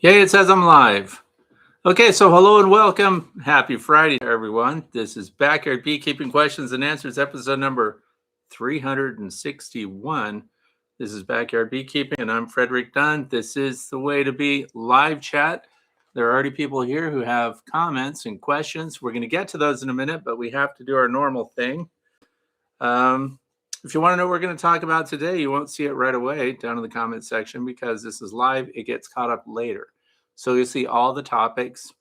Yay, it says I'm live. Okay, so hello and welcome. Happy Friday, everyone. This is Backyard Beekeeping Questions and Answers, episode number 361. This is Backyard Beekeeping, and I'm Frederick Dunn. This is the way to be live chat. There are already people here who have comments and questions. We're going to get to those in a minute, but we have to do our normal thing. If you want to know what we're going to talk about today, you won't see it right away down in the comment section because this is live. It gets caught up later. So you'll see all the topics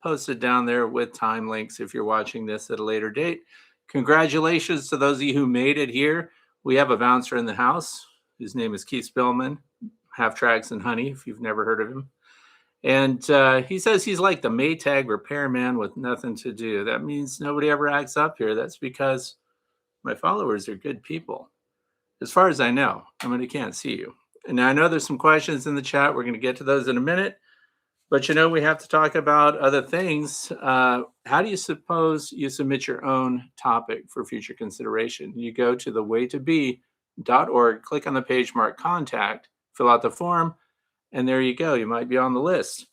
posted down there with time links if you're watching this at a later date. Congratulations to those of you who made it here. We have a bouncer in the house. His name is Keith Spillman, Half Tracks and Honey, if you've never heard of him. And he says he's like the Maytag repairman with nothing to do. That means nobody ever acts up here. That's because my followers are good people, as far as I know. I mean, I can't see you. And I know there's some questions in the chat. We're going to get to those in a minute. But, you know, we have to talk about other things. How do you suppose you submit your own topic for future consideration? You go to thewaytobe.org, click on the page marked contact, fill out the form, and there you go. You might be on the list.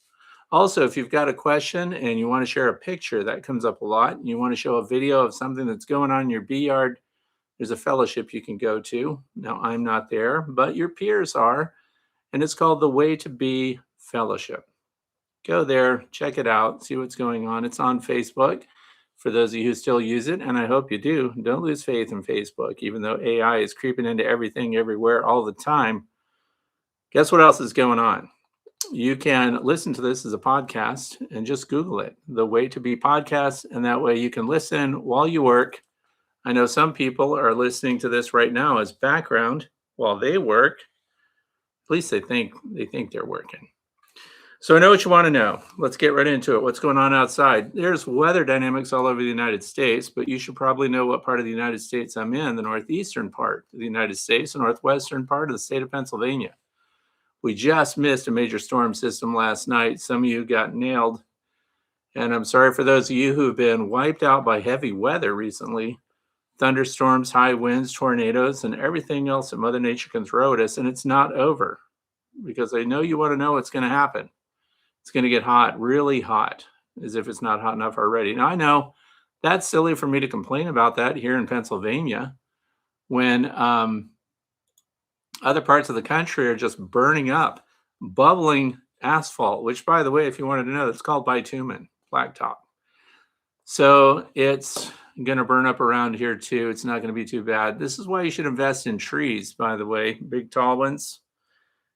Also, if you've got a question and you want to share a picture, that comes up a lot, and you want to show a video of something that's going on in your bee yard, there's a fellowship you can go to. Now, I'm not there, but your peers are, and it's called the Way to Bee Fellowship. Go there, check it out, see what's going on. It's on Facebook for those of you who still use it, and I hope you do. Don't lose faith in Facebook, even though AI is creeping into everything, everywhere, all the time. Guess what else is going on? You can listen to this as a podcast and just Google it, the Way to Bee podcast, and that way you can listen while you work. I know some people are listening to this right now as background while they work. At least they think they're working. So I know what you want to know. Let's get right into it. What's going on outside? There's weather dynamics all over the United States, but you should probably know what part of the United States I'm in, the northeastern part of the United States, the northwestern part of the state of Pennsylvania. We just missed a major storm system last night. Some of you got nailed. And I'm sorry for those of you who've been wiped out by heavy weather recently. Thunderstorms, high winds, tornadoes, and everything else that Mother Nature can throw at us. And it's not over, because I know you want to know what's going to happen. It's going to get hot, really hot, as if it's not hot enough already. Now, I know that's silly for me to complain about that here in Pennsylvania when other parts of the country are just burning up, bubbling asphalt, which, by the way, if you wanted to know, it's called bitumen, blacktop. So it's going to burn up around here too. It's not going to be too bad. This is why you should invest in trees, by the way, big tall ones.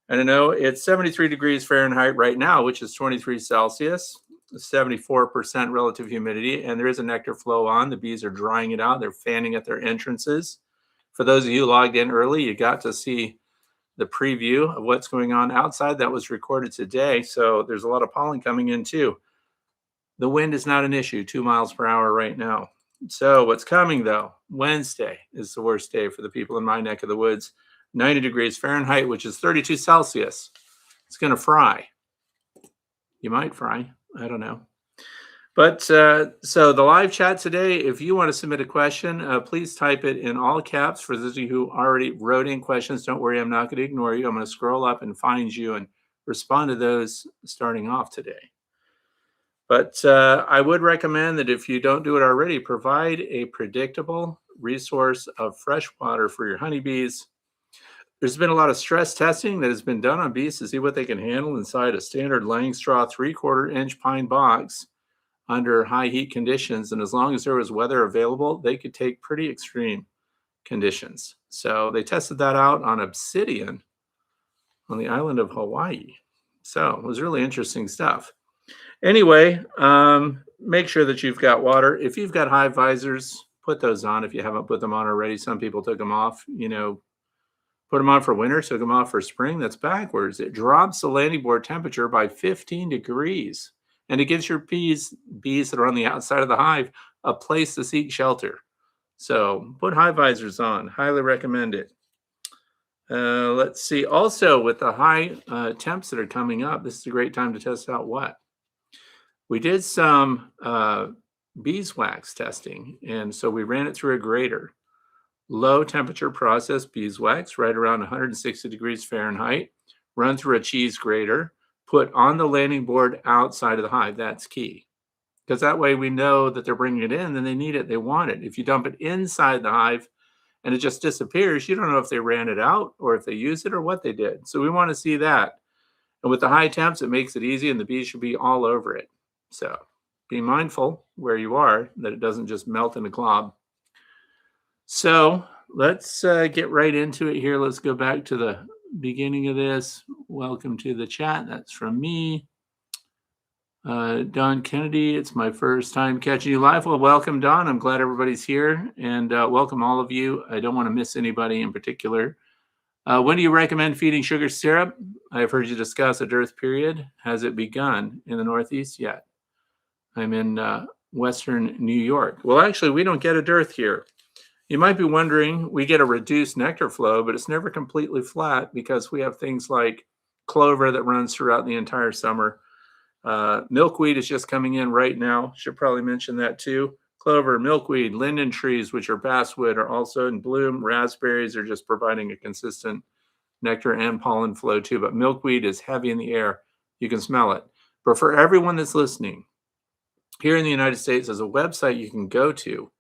And I know it's 73 degrees Fahrenheit right now, which is 23 Celsius, 74% relative humidity, and there is a nectar flow on. The bees are drying it out. They're fanning at their entrances. For those of you who logged in early, you got to see the preview of what's going on outside. That was recorded today, so there's a lot of pollen coming in too. The wind is not an issue, 2 miles per hour right now. So what's coming, though? Wednesday is the worst day for the people in my neck of the woods. 90 degrees Fahrenheit, which is 32 Celsius. It's going to fry. You might fry. I don't know. But so the live chat today, if you want to submit a question, please type it in all caps. For those of you who already wrote in questions, don't worry, I'm not going to ignore you. I'm going to scroll up and find you and respond to those starting off today. But I would recommend that if you don't do it already, provide a predictable resource of fresh water for your honeybees. There's been a lot of stress testing that has been done on bees to see what they can handle inside a standard laying straw 3/4 inch pine box under high heat conditions. And as long as there was weather available, they could take pretty extreme conditions. So they tested that out on obsidian on the island of Hawaii. So it was really interesting stuff. Anyway, make sure that you've got water. If you've got hive visors, put those on if you haven't put them on already. Some people took them off, put them on for winter, took them off for spring. That's backwards. It drops the landing board temperature by 15 degrees. And it gives your bees that are on the outside of the hive a place to seek shelter. So put hive visors on. Highly recommend it. Let's see. Also, with the high temps that are coming up, this is a great time to test out what? We did some beeswax testing. And so we ran it through a grater. Low temperature processed beeswax, right around 160 degrees Fahrenheit, run through a cheese grater, put on the landing board outside of the hive. That's key. Because that way we know that they're bringing it in, then they need it, they want it. If you dump it inside the hive and it just disappears, you don't know if they ran it out or if they used it or what they did. So we want to see that. And with the high temps, it makes it easy and the bees should be all over it. So be mindful where you are that it doesn't just melt in a glob. So let's get right into it here. Let's go back to the beginning of this. Welcome to the chat. That's from me. Don Kennedy, it's my first time catching you live. Well, welcome, Don. I'm glad everybody's here, and welcome all of you. I don't want to miss anybody in particular. When do you recommend feeding sugar syrup? I've heard you discuss a dearth period. Has it begun in the Northeast yet? I'm in Western New York. Well, actually, we don't get a dearth here. You might be wondering, we get a reduced nectar flow, but it's never completely flat because we have things like clover that runs throughout the entire summer. Milkweed is just coming in right now. Should probably mention that too. Clover, milkweed, linden trees, which are basswood, are also in bloom. Raspberries are just providing a consistent nectar and pollen flow too. But milkweed is heavy in the air. You can smell it. But for everyone that's listening, here in the United States, there's a website you can go to.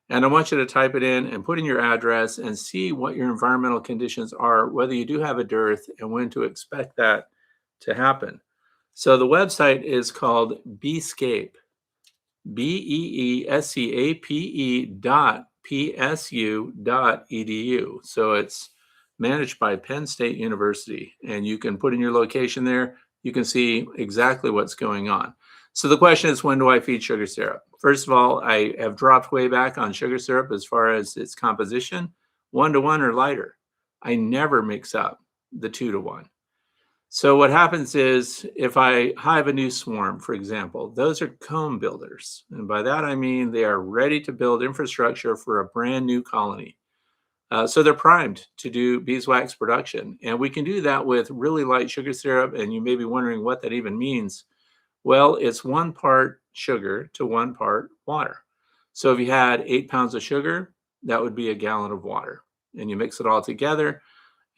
And I want you to type it in and put in your address and see what your environmental conditions are, whether you do have a dearth and when to expect that to happen. So the website is called Beescape, beescape.psu.edu. So it's managed by Penn State University, and you can put in your location there. You can see exactly what's going on. So the question is, when do I feed sugar syrup? First of all, I have dropped way back on sugar syrup as far as its composition, 1-to-1 or lighter. I never mix up the 2-to-1. So what happens is if I hive a new swarm, for example, those are comb builders. And by that, I mean they are ready to build infrastructure for a brand new colony. So they're primed to do beeswax production. And we can do that with really light sugar syrup. And you may be wondering what that even means. Well, it's 1 part sugar to 1 part water. So if you had 8 pounds of sugar, that would be a gallon of water. And you mix it all together.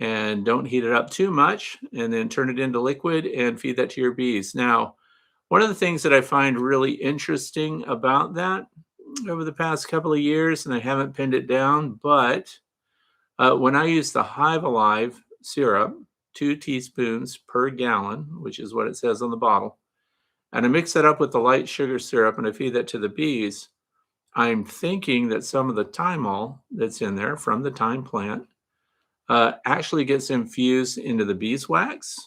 And don't heat it up too much, and then turn it into liquid and feed that to your bees. Now, one of the things that I find really interesting about that over the past couple of years, and I haven't pinned it down, but when I use the Hive Alive syrup, 2 teaspoons per gallon, which is what it says on the bottle, and I mix that up with the light sugar syrup and I feed that to the bees, I'm thinking that some of the thymol that's in there from the thyme plant actually gets infused into the beeswax.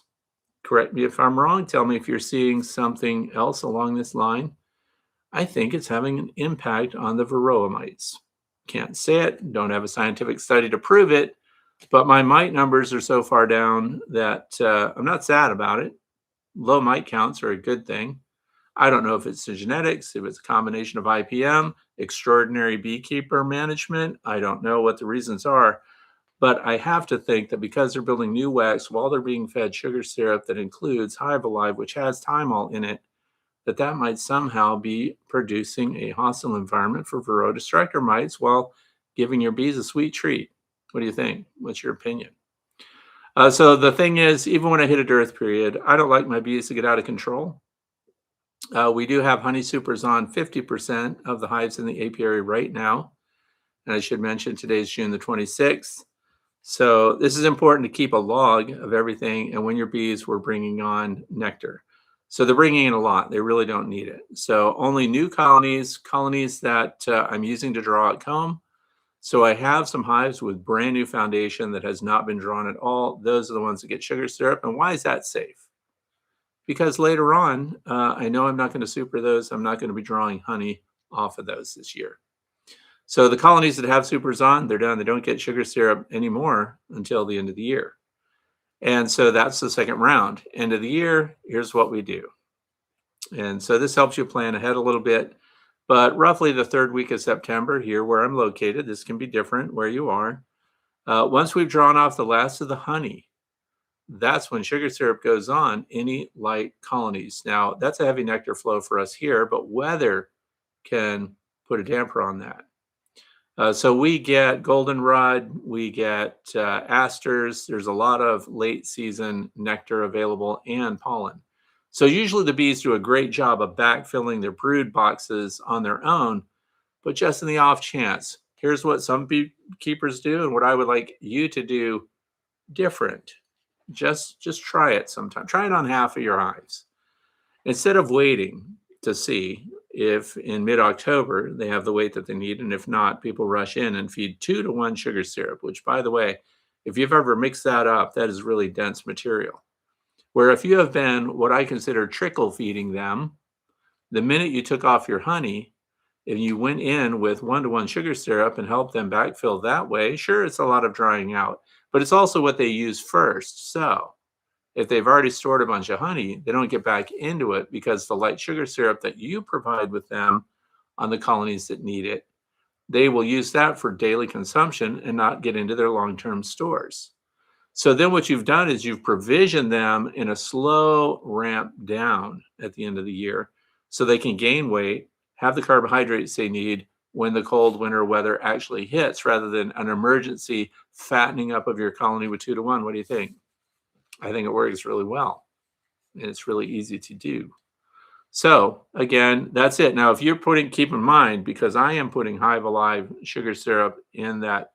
Correct me if I'm wrong. Tell me if you're seeing something else along this line. I think it's having an impact on the Varroa mites. Can't say it, don't have a scientific study to prove it, but my mite numbers are so far down that I'm not sad about it. Low mite counts are a good thing. I don't know if it's the genetics, if it's a combination of IPM, extraordinary beekeeper management. I don't know what the reasons are. But I have to think that because they're building new wax while they're being fed sugar syrup that includes Hive Alive, which has thymol in it, that might somehow be producing a hostile environment for Varroa destructor mites while giving your bees a sweet treat. What do you think? What's your opinion? So the thing is, even when I hit a dearth period, I don't like my bees to get out of control. We do have honey supers on 50% of the hives in the apiary right now. And I should mention today's June the 26th. So this is important to keep a log of everything and when your bees were bringing on nectar. So they're bringing in a lot. They really don't need it. So only new colonies that I'm using to draw out comb. So I have some hives with brand new foundation that has not been drawn at all. Those are the ones that get sugar syrup. And why is that safe? Because later on, I know I'm not going to super those. I'm not going to be drawing honey off of those this year. So the colonies that have supers on, they're done. They don't get sugar syrup anymore until the end of the year. And so that's the second round. End of the year, here's what we do. And so this helps you plan ahead a little bit. But roughly the 3rd week of September, here where I'm located, this can be different where you are. Once we've drawn off the last of the honey, that's when sugar syrup goes on any light colonies. Now, that's a heavy nectar flow for us here, but weather can put a damper on that. So we get goldenrod, we get asters. There's a lot of late season nectar available and pollen. So usually the bees do a great job of backfilling their brood boxes on their own, but just in the off chance, here's what some beekeepers do and what I would like you to do different. Just try it sometime. Try it on half of your hives. Instead of waiting to see if in mid-October they have the weight that they need, and if not, people rush in and feed 2-to-1 sugar syrup, which, by the way, if you've ever mixed that up, that is really dense material. Where if you have been what I consider trickle feeding them, the minute you took off your honey and you went in with 1-to-1 sugar syrup and helped them backfill that way, sure, it's a lot of drying out, but it's also what they use first. So if they've already stored a bunch of honey, they don't get back into it because the light sugar syrup that you provide with them on the colonies that need it, they will use that for daily consumption and not get into their long-term stores. So then what you've done is you've provisioned them in a slow ramp down at the end of the year so they can gain weight, have the carbohydrates they need when the cold winter weather actually hits, rather than an emergency fattening up of your colony with 2-to-1. What do you think? I think it works really well, and it's really easy to do. So again, that's it. Now, if you're keep in mind, because I am putting Hive Alive sugar syrup in that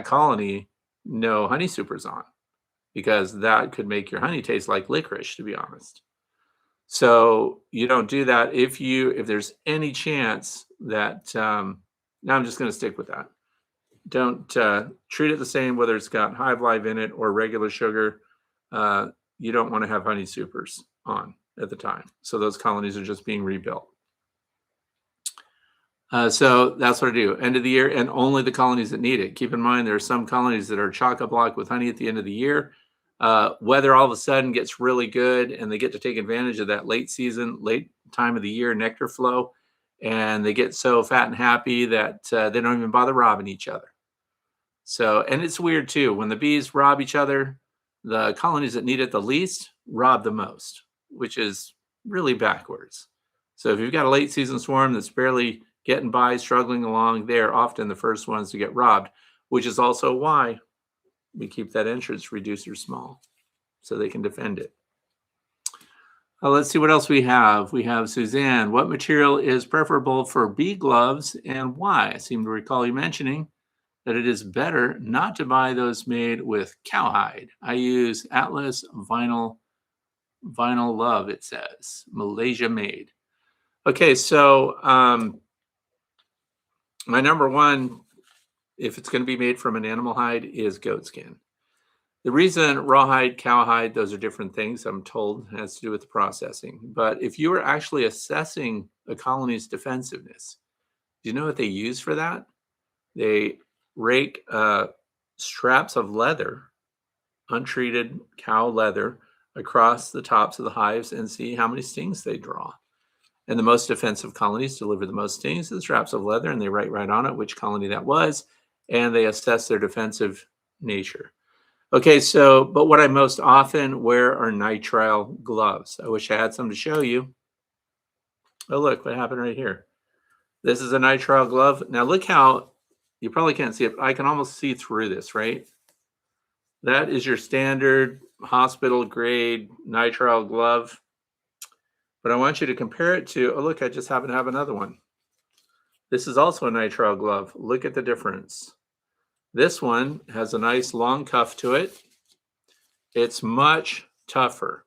colony, no honey supers on, because that could make your honey taste like licorice, to be honest. So you don't do that if there's any chance that. Now I'm just going to stick with that. Don't treat it the same whether it's got Hive Live in it or regular sugar. You don't want to have honey supers on at the time. So those colonies are just being rebuilt. So that's what I do. End of the year, and only the colonies that need it. Keep in mind, there are some colonies that are chock-a-block with honey at the end of the year. Weather all of a sudden gets really good, and they get to take advantage of that late time of the year nectar flow, and they get so fat and happy that they don't even bother robbing each other. So, and it's weird too, when the bees rob each other, the colonies that need it the least rob the most, which is really backwards. So if you've got a late season swarm that's barely getting by, struggling along, they're often the first ones to get robbed, which is also why we keep that entrance reducer small so they can defend it. Let's see what else we have. We have Suzanne. What material is preferable for bee gloves and why? I seem to recall you mentioning that it is better not to buy those made with cowhide. I use Atlas Vinyl Love, it says, Malaysia made. Okay, so my number one, if it's going to be made from an animal hide, is goat skin. The reason rawhide, cowhide, those are different things, I'm told, has to do with the processing. But if you are actually assessing a colony's defensiveness, do you know what they use for that? They rake straps of leather, untreated cow leather, across the tops of the hives and see how many stings they draw. And the most defensive colonies deliver the most stings to the straps of leather, and they write right on it which colony that was, and they assess their defensive nature. Okay, so, but what I most often wear are nitrile gloves. I wish I had some to show you. Oh, look what happened right here. This is a nitrile glove. Now look how, you probably can't see it, but I can almost see through this, right? That is your standard hospital grade nitrile glove. But I want you to compare it to, oh, look, I just happen to have another one. This is also a nitrile glove. Look at the difference. This one has a nice long cuff to it. It's much tougher.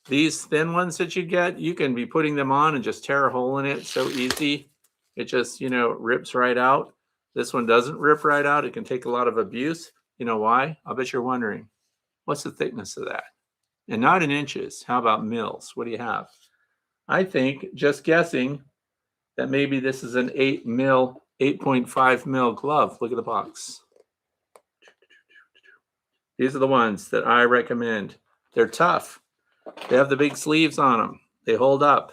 These thin ones that you get, you can be putting them on and just tear a hole in it so easy. It just, rips right out. This one doesn't rip right out. It can take a lot of abuse. You know why? I bet you're wondering, what's the thickness of that? And not in inches. How about mils? What do you have? I think, just guessing, that maybe this is an 8.5 mil glove. Look at the box. These are the ones that I recommend. They're tough. They have the big sleeves on them. They hold up.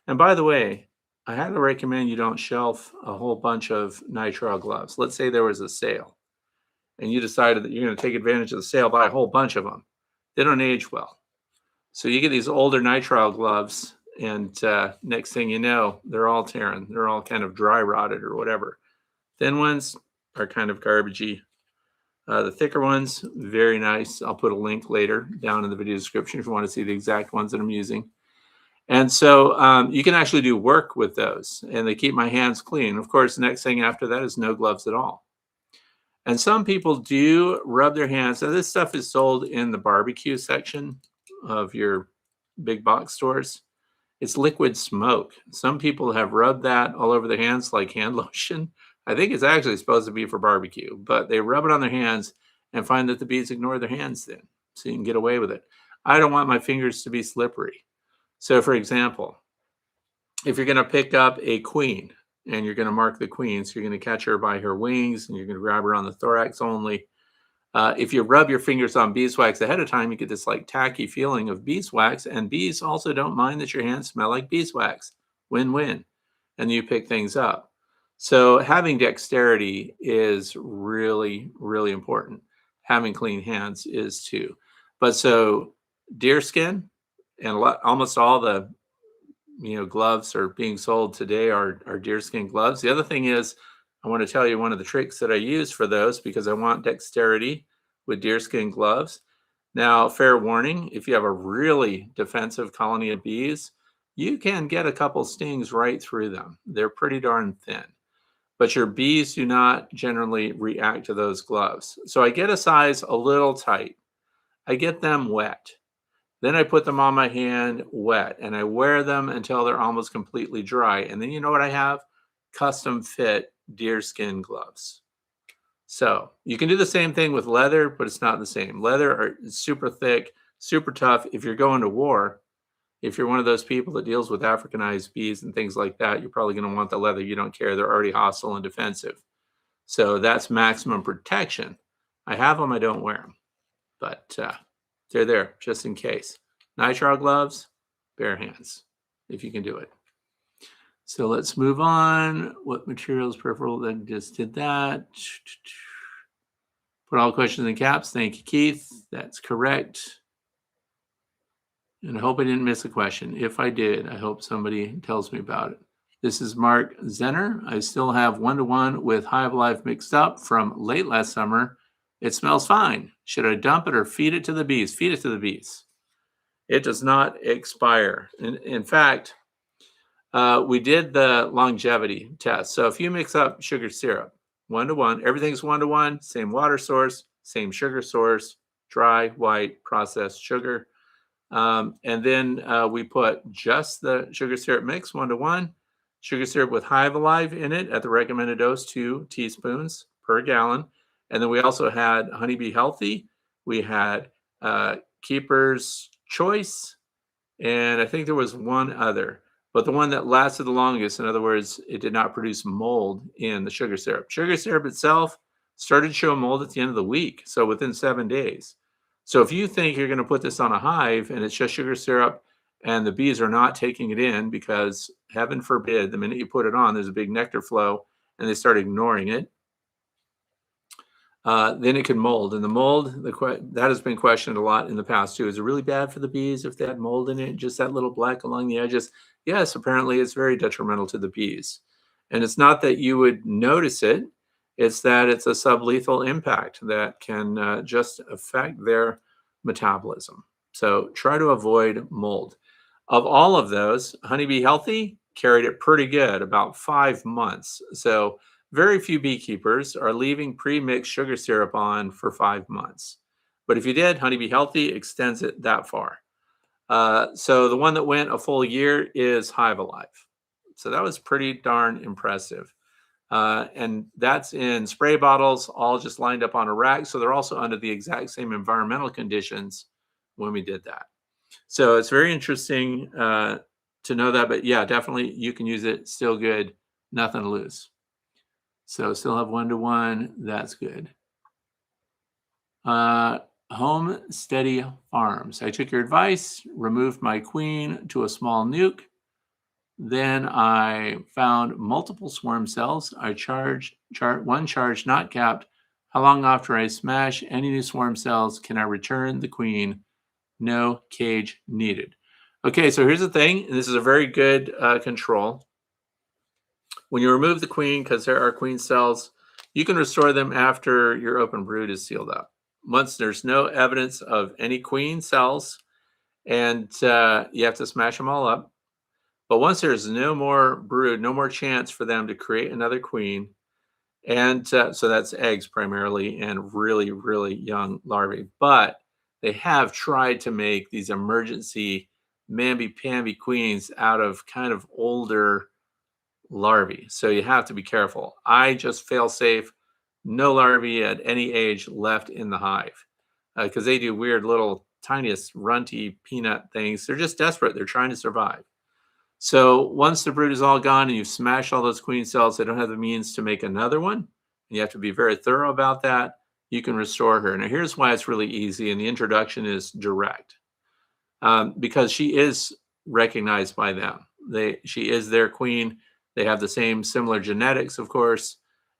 And by the way, I highly recommend you don't shelf a whole bunch of nitrile gloves. Let's say there was a sale and you decided that you're going to take advantage of the sale, buy a whole bunch of them. They don't age well. So you get these older nitrile gloves, and next thing you know, they're all tearing. They're all kind of dry rotted or whatever. Thin ones are kind of garbagey. The thicker ones, very nice. I'll put a link later down in the video description if you want to see the exact ones that I'm using. And so you can actually do work with those, and they keep my hands clean. Of course, the next thing after that is no gloves at all. And some people do rub their hands. Now, this stuff is sold in the barbecue section of your big box stores. It's liquid smoke. Some people have rubbed that all over their hands like hand lotion. I think it's actually supposed to be for barbecue, but they rub it on their hands and find that the bees ignore their hands then, so you can get away with it. I don't want my fingers to be slippery. So, for example, if you're going to pick up a queen and you're going to mark the queen, so you're going to catch her by her wings and you're going to grab her on the thorax only. If you rub your fingers on beeswax ahead of time, you get this like tacky feeling of beeswax, and bees also don't mind that your hands smell like beeswax. Win-win. And you pick things up. So having dexterity is really, really important. Having clean hands is too. But so deerskin and almost all the gloves are being sold today are deerskin gloves. The other thing is, I want to tell you one of the tricks that I use for those because I want dexterity with deerskin gloves. Now, fair warning, if you have a really defensive colony of bees, you can get a couple stings right through them. They're pretty darn thin. But your bees do not generally react to those gloves. So I get a size a little tight. I get them wet. Then I put them on my hand wet, and I wear them until they're almost completely dry. And then you know what I have? Custom fit deerskin gloves. So you can do the same thing with leather, but it's not the same. Leather is super thick, super tough. If you're going to war, if you're one of those people that deals with Africanized bees and things like that, you're probably going to want the leather. You don't care. They're already hostile and defensive. So that's maximum protection. I have them. I don't wear them. But they're there just in case. Nitrile gloves, bare hands, if you can do it. So let's move on. What materials preferable? Then just did that. Put all questions in caps. Thank you, Keith. That's correct. And I hope I didn't miss a question. If I did, I hope somebody tells me about it. This is Mark Zenner. I still have 1-to-1 with Hive Life mixed up from late last summer. It smells fine. Should I dump it or feed it to the bees? Feed it to the bees. It does not expire. In fact, we did the longevity test. So if you mix up sugar syrup, 1-to-1, everything's 1-to-1, same water source, same sugar source, dry, white, processed sugar. And then we put just the sugar syrup mix, 1-to-1, sugar syrup with Hive Alive in it at the recommended dose, 2 teaspoons per gallon. And then we also had Honeybee Healthy. We had Keeper's Choice. And I think there was one other. But the one that lasted the longest, in other words, it did not produce mold in the sugar syrup. Sugar syrup itself started to show mold at the end of the week, so within 7 days. So if you think you're going to put this on a hive and it's just sugar syrup and the bees are not taking it in because, heaven forbid, the minute you put it on, there's a big nectar flow and they start ignoring it, then it can mold. And the mold, that has been questioned a lot in the past too. Is it really bad for the bees if they had mold in it, just that little black along the edges? Yes, apparently it's very detrimental to the bees. And it's not that you would notice it, it's that it's a sublethal impact that can just affect their metabolism. So try to avoid mold. Of all of those, Honeybee Healthy carried it pretty good, about 5 months. So very few beekeepers are leaving pre-mixed sugar syrup on for 5 months. But if you did, Honeybee Healthy extends it that far. So the one that went a full year is Hive Alive. So that was pretty darn impressive. And that's in spray bottles, all just lined up on a rack. So they're also under the exact same environmental conditions when we did that. So it's very interesting to know that. But yeah, definitely you can use it. Still good. Nothing to lose. So still have 1-to-1. That's good. Home Steady Farms. I took your advice, removed my queen to a small nuke. Then I found multiple swarm cells. I one charge not capped. How long after I smash any new swarm cells can I return the queen? No cage needed. Okay, so here's the thing. This is a very good control. When you remove the queen, because there are queen cells, You can restore them after your open brood is sealed up. Once there's no evidence of any queen cells, and you have to smash them all up. But once there's no more brood, no more chance for them to create another queen, and so that's eggs primarily and really, really young larvae. But they have tried to make these emergency mamby-pamby queens out of kind of older larvae. So you have to be careful. I just fail safe, no larvae at any age left in the hive because they do weird little tiniest runty peanut things. They're just desperate. They're trying to survive. So once the brood is all gone and you've smashed all those queen cells, they don't have the means to make another one. You have to be very thorough about that. You can restore her. Now, here's why it's really easy, and the introduction is direct because she is recognized by them. She is their queen. They have the same similar genetics, of course,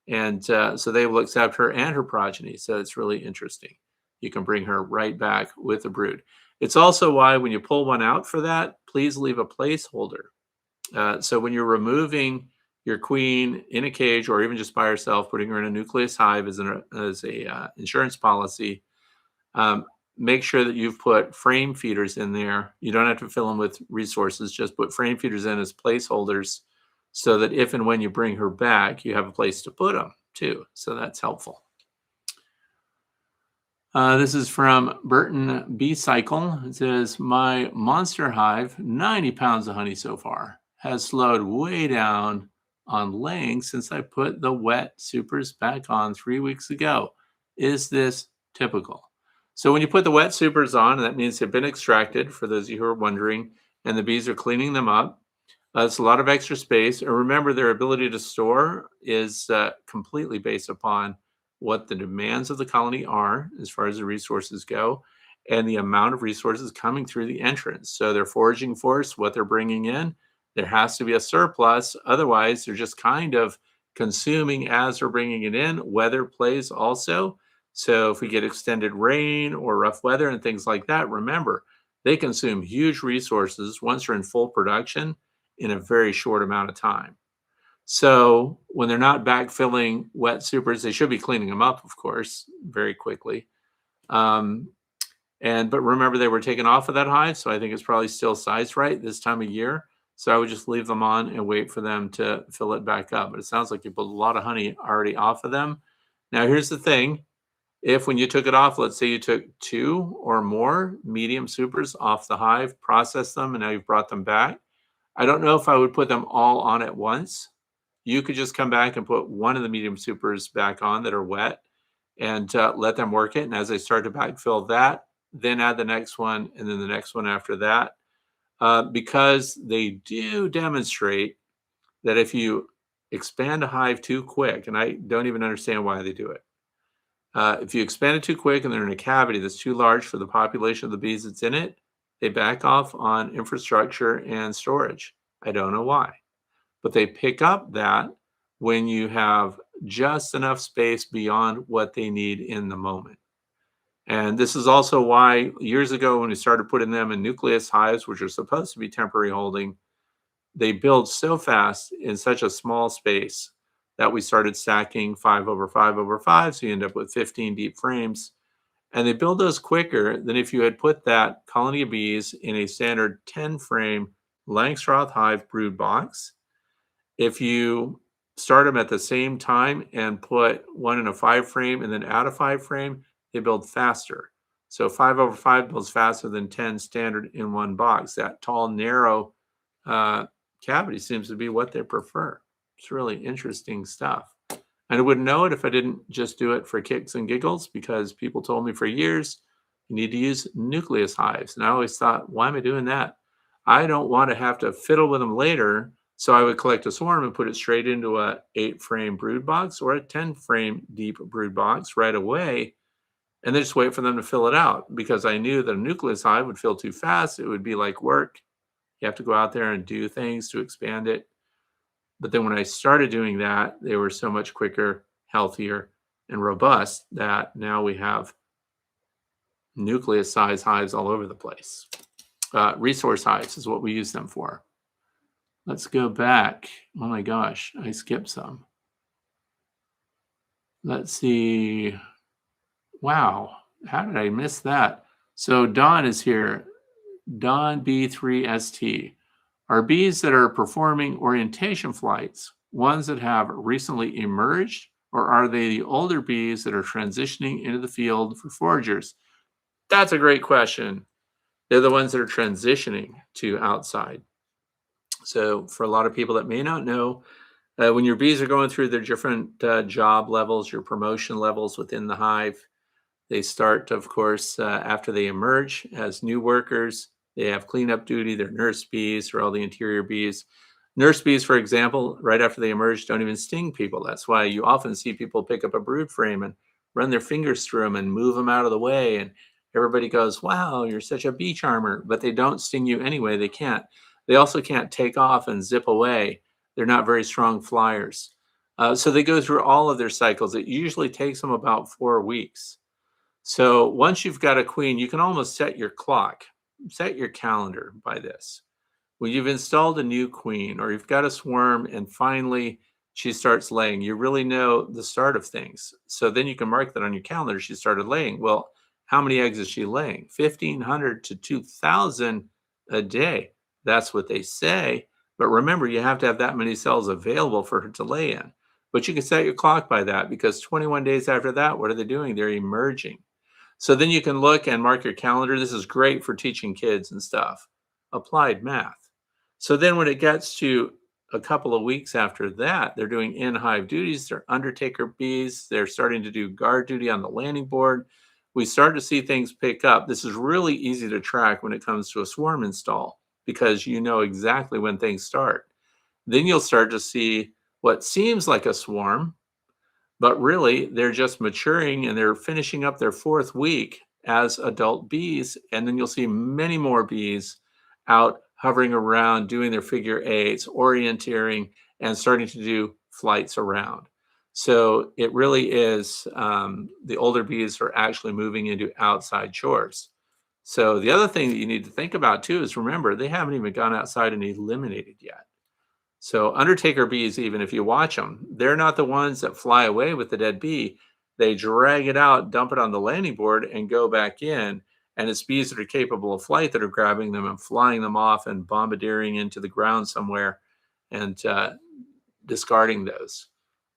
and so they will accept her and her progeny. So it's really interesting. You can bring her right back with the brood. It's also why when you pull one out for that, please leave a placeholder. So when you're removing your queen in a cage or even just by herself, putting her in a nucleus hive as a insurance policy, make sure that you've put frame feeders in there. You don't have to fill them with resources. Just put frame feeders in as placeholders so that if and when you bring her back, you have a place to put them too. So that's helpful. This is from Burton Bee Cycle. It says, my monster hive, 90 pounds of honey so far, has slowed way down on laying since I put the wet supers back on 3 weeks ago. Is this typical? So when you put the wet supers on, that means they've been extracted, for those of you who are wondering, and the bees are cleaning them up. It's a lot of extra space. And remember, their ability to store is completely based upon what the demands of the colony are as far as the resources go and the amount of resources coming through the entrance. So their foraging force, what they're bringing in, there has to be a surplus. Otherwise, they're just kind of consuming as they're bringing it in. Weather plays also. So if we get extended rain or rough weather and things like that, remember, they consume huge resources once they're in full production in a very short amount of time. So when they're not backfilling wet supers, they should be cleaning them up, of course, very quickly. But remember, they were taken off of that hive, so I think it's probably still sized right this time of year. So I would just leave them on and wait for them to fill it back up. But it sounds like you put a lot of honey already off of them. Now, here's the thing. If when you took it off, let's say you took 2 or more medium supers off the hive, processed them, and now you've brought them back, I don't know if I would put them all on at once. You could just come back and put one of the medium supers back on that are wet and let them work it. And as they start to backfill that, then add the next one and then the next one after that. Because they do demonstrate that if you expand a hive too quick, and I don't even understand why they do it. If you expand it too quick and they're in a cavity that's too large for the population of the bees that's in it, they back off on infrastructure and storage. I don't know why. But they pick up that when you have just enough space beyond what they need in the moment. And this is also why years ago, when we started putting them in nucleus hives, which are supposed to be temporary holding, they build so fast in such a small space that we started stacking 5 over 5 over 5. So you end up with 15 deep frames. And they build those quicker than if you had put that colony of bees in a standard 10 frame Langstroth hive brood box. If you start them at the same time and put one in a 5 frame and then add a 5 frame, they build faster. So 5 over 5 builds faster than 10 standard in one box. That tall, narrow cavity seems to be what they prefer. It's really interesting stuff. And I wouldn't know it if I didn't just do it for kicks and giggles, because people told me for years, you need to use nucleus hives. And I always thought, why am I doing that? I don't want to have to fiddle with them later. So I would collect a swarm and put it straight into a 8 frame brood box or a 10 frame deep brood box right away. And then just wait for them to fill it out, because I knew that a nucleus hive would fill too fast. It would be like work. You have to go out there and do things to expand it. But then when I started doing that, they were so much quicker, healthier, and robust that now we have nucleus size hives all over the place. Resource hives is what we use them for. Let's go back. Oh my gosh, I skipped some. Let's see. Wow. How did I miss that? So Dunn is here. Dunn B3ST. Are bees that are performing orientation flights ones that have recently emerged, or are they the older bees that are transitioning into the field for foragers? That's a great question. They're the ones that are transitioning to outside. So, for a lot of people that may not know, when your bees are going through their different job levels, your promotion levels within the hive, they start, of course, after they emerge as new workers. They have cleanup duty. They're nurse bees or all the interior bees. Nurse bees, for example, right after they emerge, don't even sting people. That's why you often see people pick up a brood frame and run their fingers through them and move them out of the way. And everybody goes, wow, you're such a bee charmer. But they don't sting you anyway. They can't. They also can't take off and zip away. They're not very strong flyers. So they go through all of their cycles. It usually takes them about 4 weeks. So once you've got a queen, you can almost set your clock, set your calendar by this. When you've installed a new queen or you've got a swarm and finally she starts laying, you really know the start of things. So then you can mark that on your calendar. She started laying. Well, how many eggs is she laying? 1,500 to 2,000 a day. That's what they say. But remember, you have to have that many cells available for her to lay in. But you can set your clock by that because 21 days after that, what are they doing? They're emerging. So then you can look and mark your calendar. This is great for teaching kids and stuff. Applied math. So then when it gets to a couple of weeks after that, they're doing in-hive duties. They're undertaker bees. They're starting to do guard duty on the landing board. We start to see things pick up. This is really easy to track when it comes to a swarm install because you know exactly when things start. Then you'll start to see what seems like a swarm, but really they're just maturing and they're finishing up their 4th week as adult bees. And then you'll see many more bees out hovering around, doing their figure eights, orienteering, and starting to do flights around. So it really is the older bees are actually moving into outside chores. So the other thing that you need to think about too is remember, they haven't even gone outside and eliminated yet. So undertaker bees, even if you watch them, they're not the ones that fly away with the dead bee. They drag it out, dump it on the landing board, and go back in. And it's bees that are capable of flight that are grabbing them and flying them off and bombardiering into the ground somewhere and discarding those.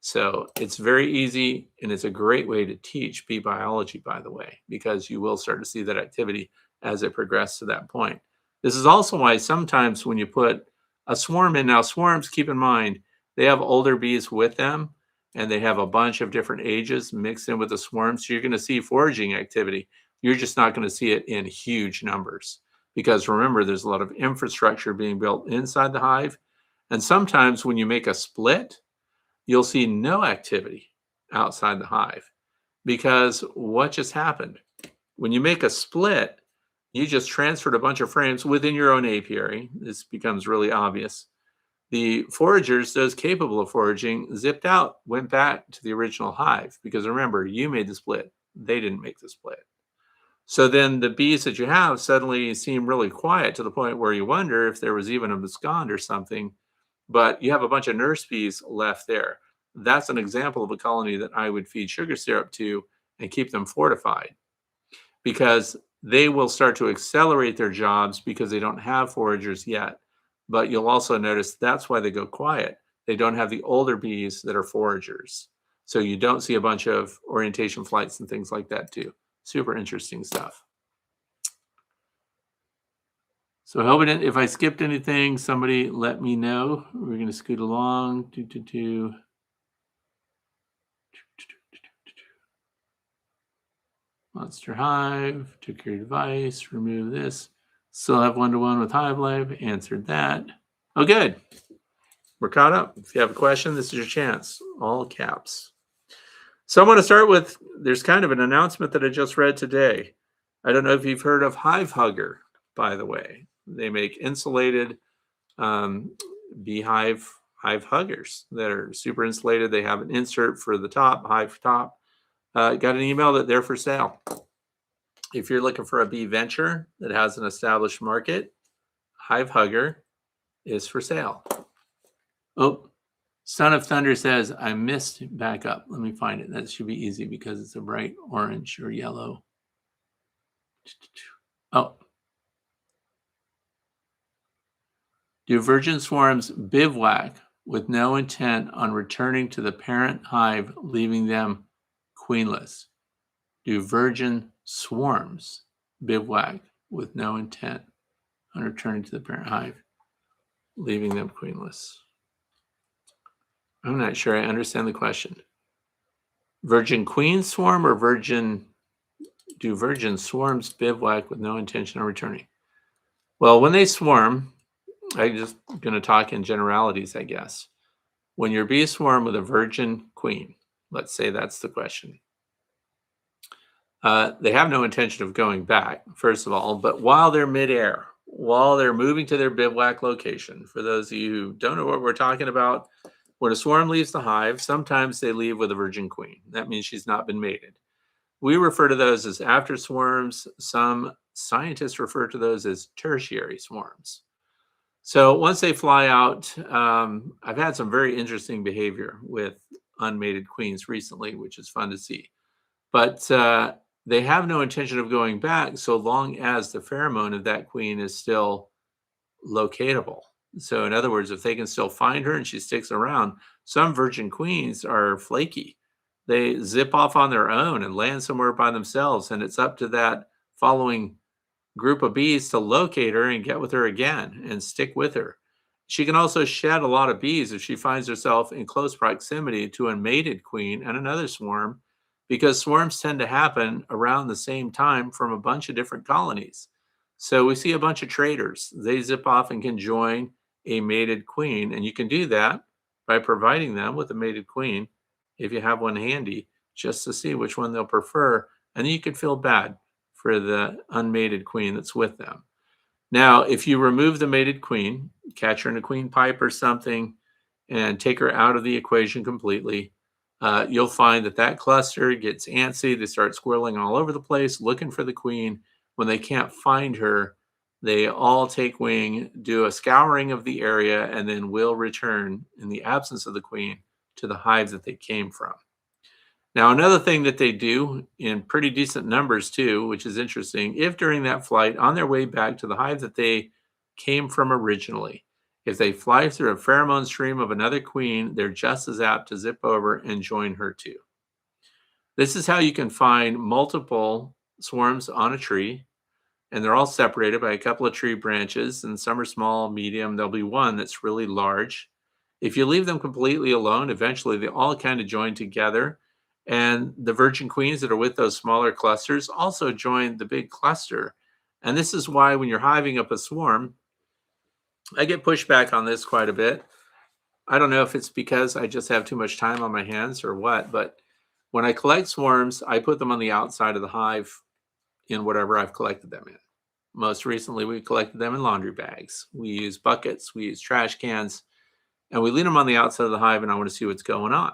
So it's very easy, and it's a great way to teach bee biology, by the way, because you will start to see that activity as it progresses to that point. This is also why sometimes when you put a swarm in, now swarms, keep in mind, they have older bees with them, and they have a bunch of different ages mixed in with the swarm. So you're going to see foraging activity. You're just not going to see it in huge numbers because remember, there's a lot of infrastructure being built inside the hive. And sometimes when you make a split, you'll see no activity outside the hive because what just happened? When you make a split, you just transferred a bunch of frames within your own apiary. This becomes really obvious. The foragers, those capable of foraging, zipped out, went back to the original hive because remember, you made the split. They didn't make the split. So then the bees that you have suddenly seem really quiet to the point where you wonder if there was even a abscond or something, but you have a bunch of nurse bees left there. That's an example of a colony that I would feed sugar syrup to and keep them fortified because they will start to accelerate their jobs because they don't have foragers yet. But you'll also notice that's why they go quiet. They don't have the older bees that are foragers. So you don't see a bunch of orientation flights and things like that too. Super interesting stuff. So I hope if I skipped anything, somebody let me know. We're going to scoot along. Monster Hive, took your advice, remove this. Still have one-to-one with Hive Live, answered that. Oh, good. We're caught up. If you have a question, this is your chance. All caps. So I want to start with, there's kind of an announcement that I just read today. I don't know if you've heard of Hive Hugger, by the way. They make insulated beehive hive huggers that are super insulated. They have an insert for the top, hive top. Got an email that they're for sale. If you're looking for a bee venture that has an established market, Hive Hugger is for sale. Oh, Son of Thunder says, I missed back up. Let me find it. That should be easy because it's a bright orange or yellow. Oh. Do virgin swarms bivouac with no intent on returning to the parent hive, leaving them queenless? Do virgin swarms bivouac with no intent on returning to the parent hive, leaving them queenless? I'm not sure I understand the question. Virgin queen swarm or do virgin swarms bivouac with no intention of returning? Well, when they swarm, I'm just going to talk in generalities, I guess. When your bees swarm with a virgin queen, let's say that's the question, they have no intention of going back, first of all, but while they're midair, while they're moving to their bivouac location, for those of you who don't know what we're talking about, when a swarm leaves the hive, sometimes they leave with a virgin queen. That means she's not been mated. We refer to those as after swarms. Some scientists refer to those as tertiary swarms. So once they fly out, I've had some very interesting behavior with unmated queens recently, which is fun to see. But they have no intention of going back so long as the pheromone of that queen is still locatable. So in other words, if they can still find her and she sticks around, some virgin queens are flaky. They zip off on their own and land somewhere by themselves, and it's up to that following group of bees to locate her and get with her again and stick with her. She can also shed a lot of bees if she finds herself in close proximity to a mated queen and another swarm, because swarms tend to happen around the same time from a bunch of different colonies. So we see a bunch of traders. They zip off and can join a mated queen, and you can do that by providing them with a mated queen if you have one handy, just to see which one they'll prefer, and then you can feel bad for the unmated queen that's with them. Now, if you remove the mated queen, catch her in a queen pipe or something, and take her out of the equation completely, you'll find that that cluster gets antsy. They start squirreling all over the place, looking for the queen. When they can't find her, they all take wing, do a scouring of the area, and then will return in the absence of the queen to the hive that they came from. Now, another thing that they do in pretty decent numbers too, which is interesting, if during that flight on their way back to the hive that they came from originally, if they fly through a pheromone stream of another queen, they're just as apt to zip over and join her too. This is how you can find multiple swarms on a tree, and they're all separated by a couple of tree branches, and some are small, medium. There'll be one that's really large. If you leave them completely alone, eventually they all kind of join together. And the virgin queens that are with those smaller clusters also join the big cluster. And this is why when you're hiving up a swarm, I get pushback on this quite a bit. I don't know if it's because I just have too much time on my hands or what, but when I collect swarms, I put them on the outside of the hive in whatever I've collected them in. Most recently, we collected them in laundry bags. We use buckets, we use trash cans, and we leave them on the outside of the hive, and I want to see what's going on.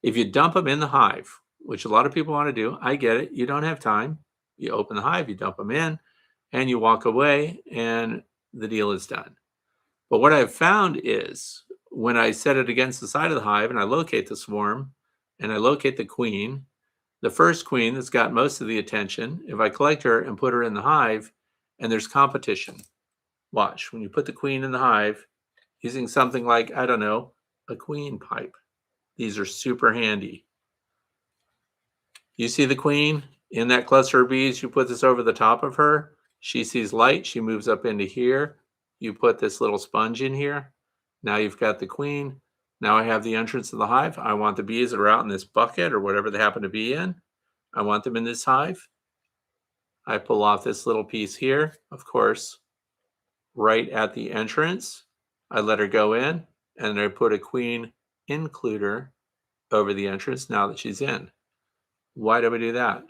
If you dump them in the hive, which a lot of people want to do, I get it. You don't have time. You open the hive, you dump them in, and you walk away, and the deal is done. But what I've found is when I set it against the side of the hive and I locate the swarm and I locate the queen, the first queen that's got most of the attention, if I collect her and put her in the hive and there's competition, watch, when you put the queen in the hive using something like, I don't know, a queen pipe. These are super handy. You see the queen in that cluster of bees, you put this over the top of her. She sees light, she moves up into here. You put this little sponge in here. Now you've got the queen. Now I have the entrance of the hive. I want the bees that are out in this bucket or whatever they happen to be in. I want them in this hive. I pull off this little piece here, of course, right at the entrance. I let her go in, and I put a queen includer over the entrance now that she's in. Why do we do that?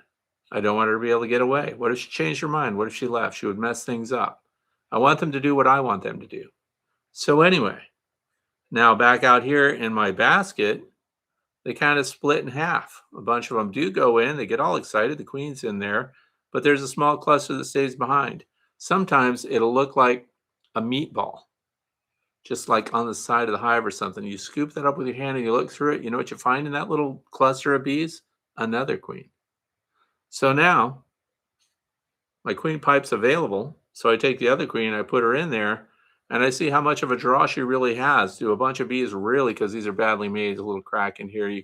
I don't want her to be able to get away. What if she changed her mind? What if she left? She would mess things up. I want them to do what I want them to do. So anyway, now back out here in my basket, they kind of split in half. A bunch of them do go in. They get all excited. The queen's in there. But there's a small cluster that stays behind. Sometimes it'll look like a meatball. just like on the side of the hive or something. You scoop that up with your hand and you look through it. You know what you find in that little cluster of bees? Another queen. So now my queen pipe's available. So I take the other queen, I put her in there, and I see how much of a draw she really has. Do a bunch of bees really, because these are badly made. There's a little crack in here.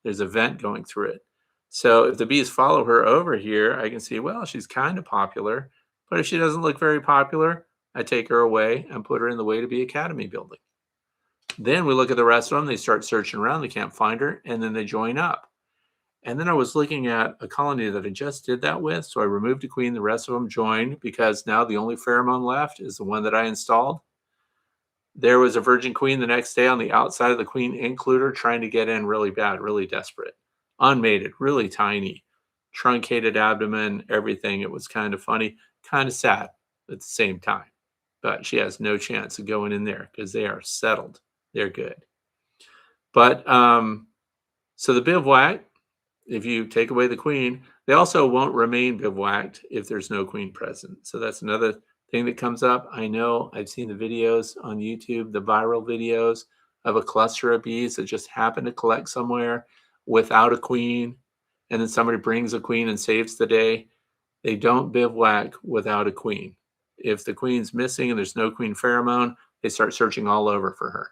There's a vent going through it. So if the bees follow her over here, I can see, well, she's kind of popular. But if she doesn't look very popular, I take her away and put her in the way to be academy building. Then we look at the rest of them. They start searching around. They can't find her, and then they join up. And then I was looking at a colony that I just did that with. So I removed a queen. The rest of them joined because now the only pheromone left is the one that I installed. There was a virgin queen the next day on the outside of the queen includer trying to get in really bad, really desperate. Unmated, really tiny, truncated abdomen, everything. It was kind of funny, kind of sad at the same time. But she has no chance of going in there because they are settled. They're good. But so the bivouac, if you take away the queen, they also won't remain bivouacked if there's no queen present. So that's another thing that comes up. I know I've seen the videos on YouTube, the viral videos of a cluster of bees that just happen to collect somewhere without a queen, and then somebody brings a queen and saves the day. They don't bivouac without a queen. If the queen's missing and there's no queen pheromone, they start searching all over for her.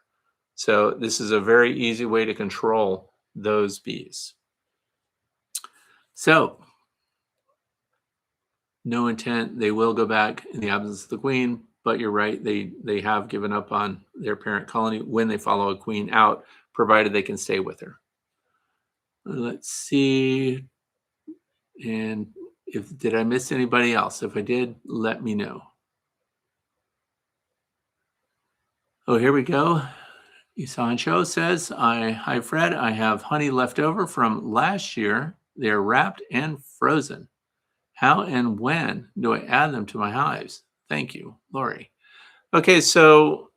So this is a very easy way to control those bees. So no intent, they will go back in the absence of the queen, but you're right, they have given up on their parent colony when they follow a queen out, provided they can stay with her. Let's see. And did I miss anybody else? If I did, let me know. Oh, here we go. Isancho says, hi Fred, I have honey left over from last year. They're wrapped and frozen. How and when do I add them to my hives? Thank you, Lori. Okay, so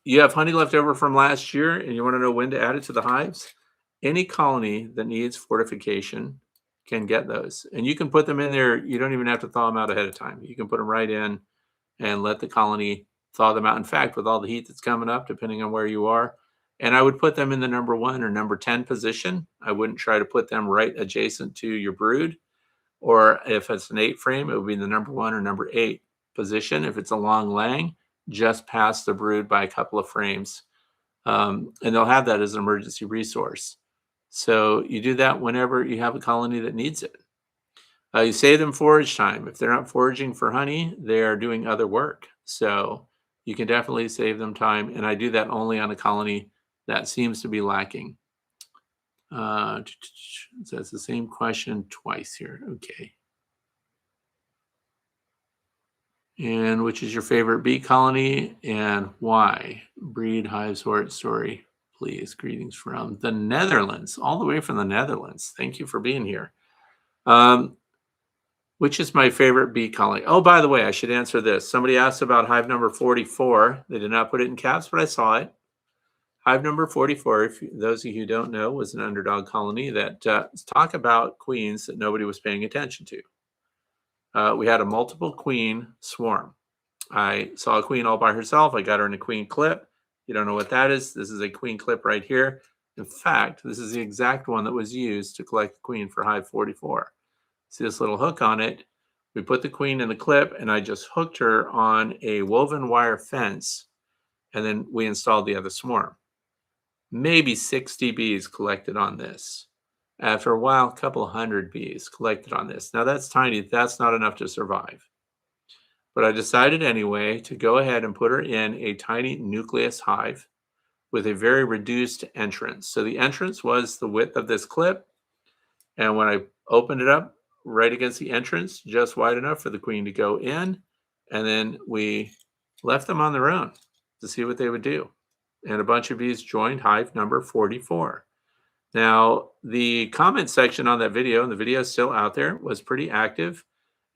you have honey left over from last year and you want to know when to add it to the hives? Any colony that needs fortification can get those. And you can put them in there. You don't even have to thaw them out ahead of time. You can put them right in and let the colony thaw them out. In fact, with all the heat that's coming up, depending on where you are, and I would put them in the number 1 or number 10 position. I wouldn't try to put them right adjacent to your brood. Or if it's an 8 frame, it would be the number 1 or number 8 position. If it's a long laying, just past the brood by a couple of frames. And they'll have that as an emergency resource. So you do that whenever you have a colony that needs it. You save them forage time. If they're not foraging for honey, they're doing other work. So you can definitely save them time. And I do that only on a colony that seems to be lacking. So it's the same question twice here. Okay. And which is your favorite bee colony and why? Breed, hive, sort, story, please. Greetings from the Netherlands, all the way from the Netherlands. Thank you for being here. Which is my favorite bee colony? Oh, by the way, I should answer this. Somebody asked about hive number 44. They did not put it in caps, but I saw it. Hive number 44, if those of you who don't know, was an underdog colony that talk about queens that nobody was paying attention to. We had a multiple queen swarm. I saw a queen all by herself. I got her in a queen clip. You don't know what that is. This is a queen clip right here. In fact, this is the exact one that was used to collect the queen for hive 44. See this little hook on it? We put the queen in the clip and I just hooked her on a woven wire fence, and then we installed the other swarm. Maybe 60 bees collected on this. After a while, a couple hundred bees collected on this. Now that's tiny. That's not enough to survive. But I decided anyway to go ahead and put her in a tiny nucleus hive with a very reduced entrance. So the entrance was the width of this clip. And when I opened it up right against the entrance, just wide enough for the queen to go in. And then we left them on their own to see what they would do. And a bunch of bees joined hive number 44. Now, the comment section on that video, and the video is still out there, was pretty active.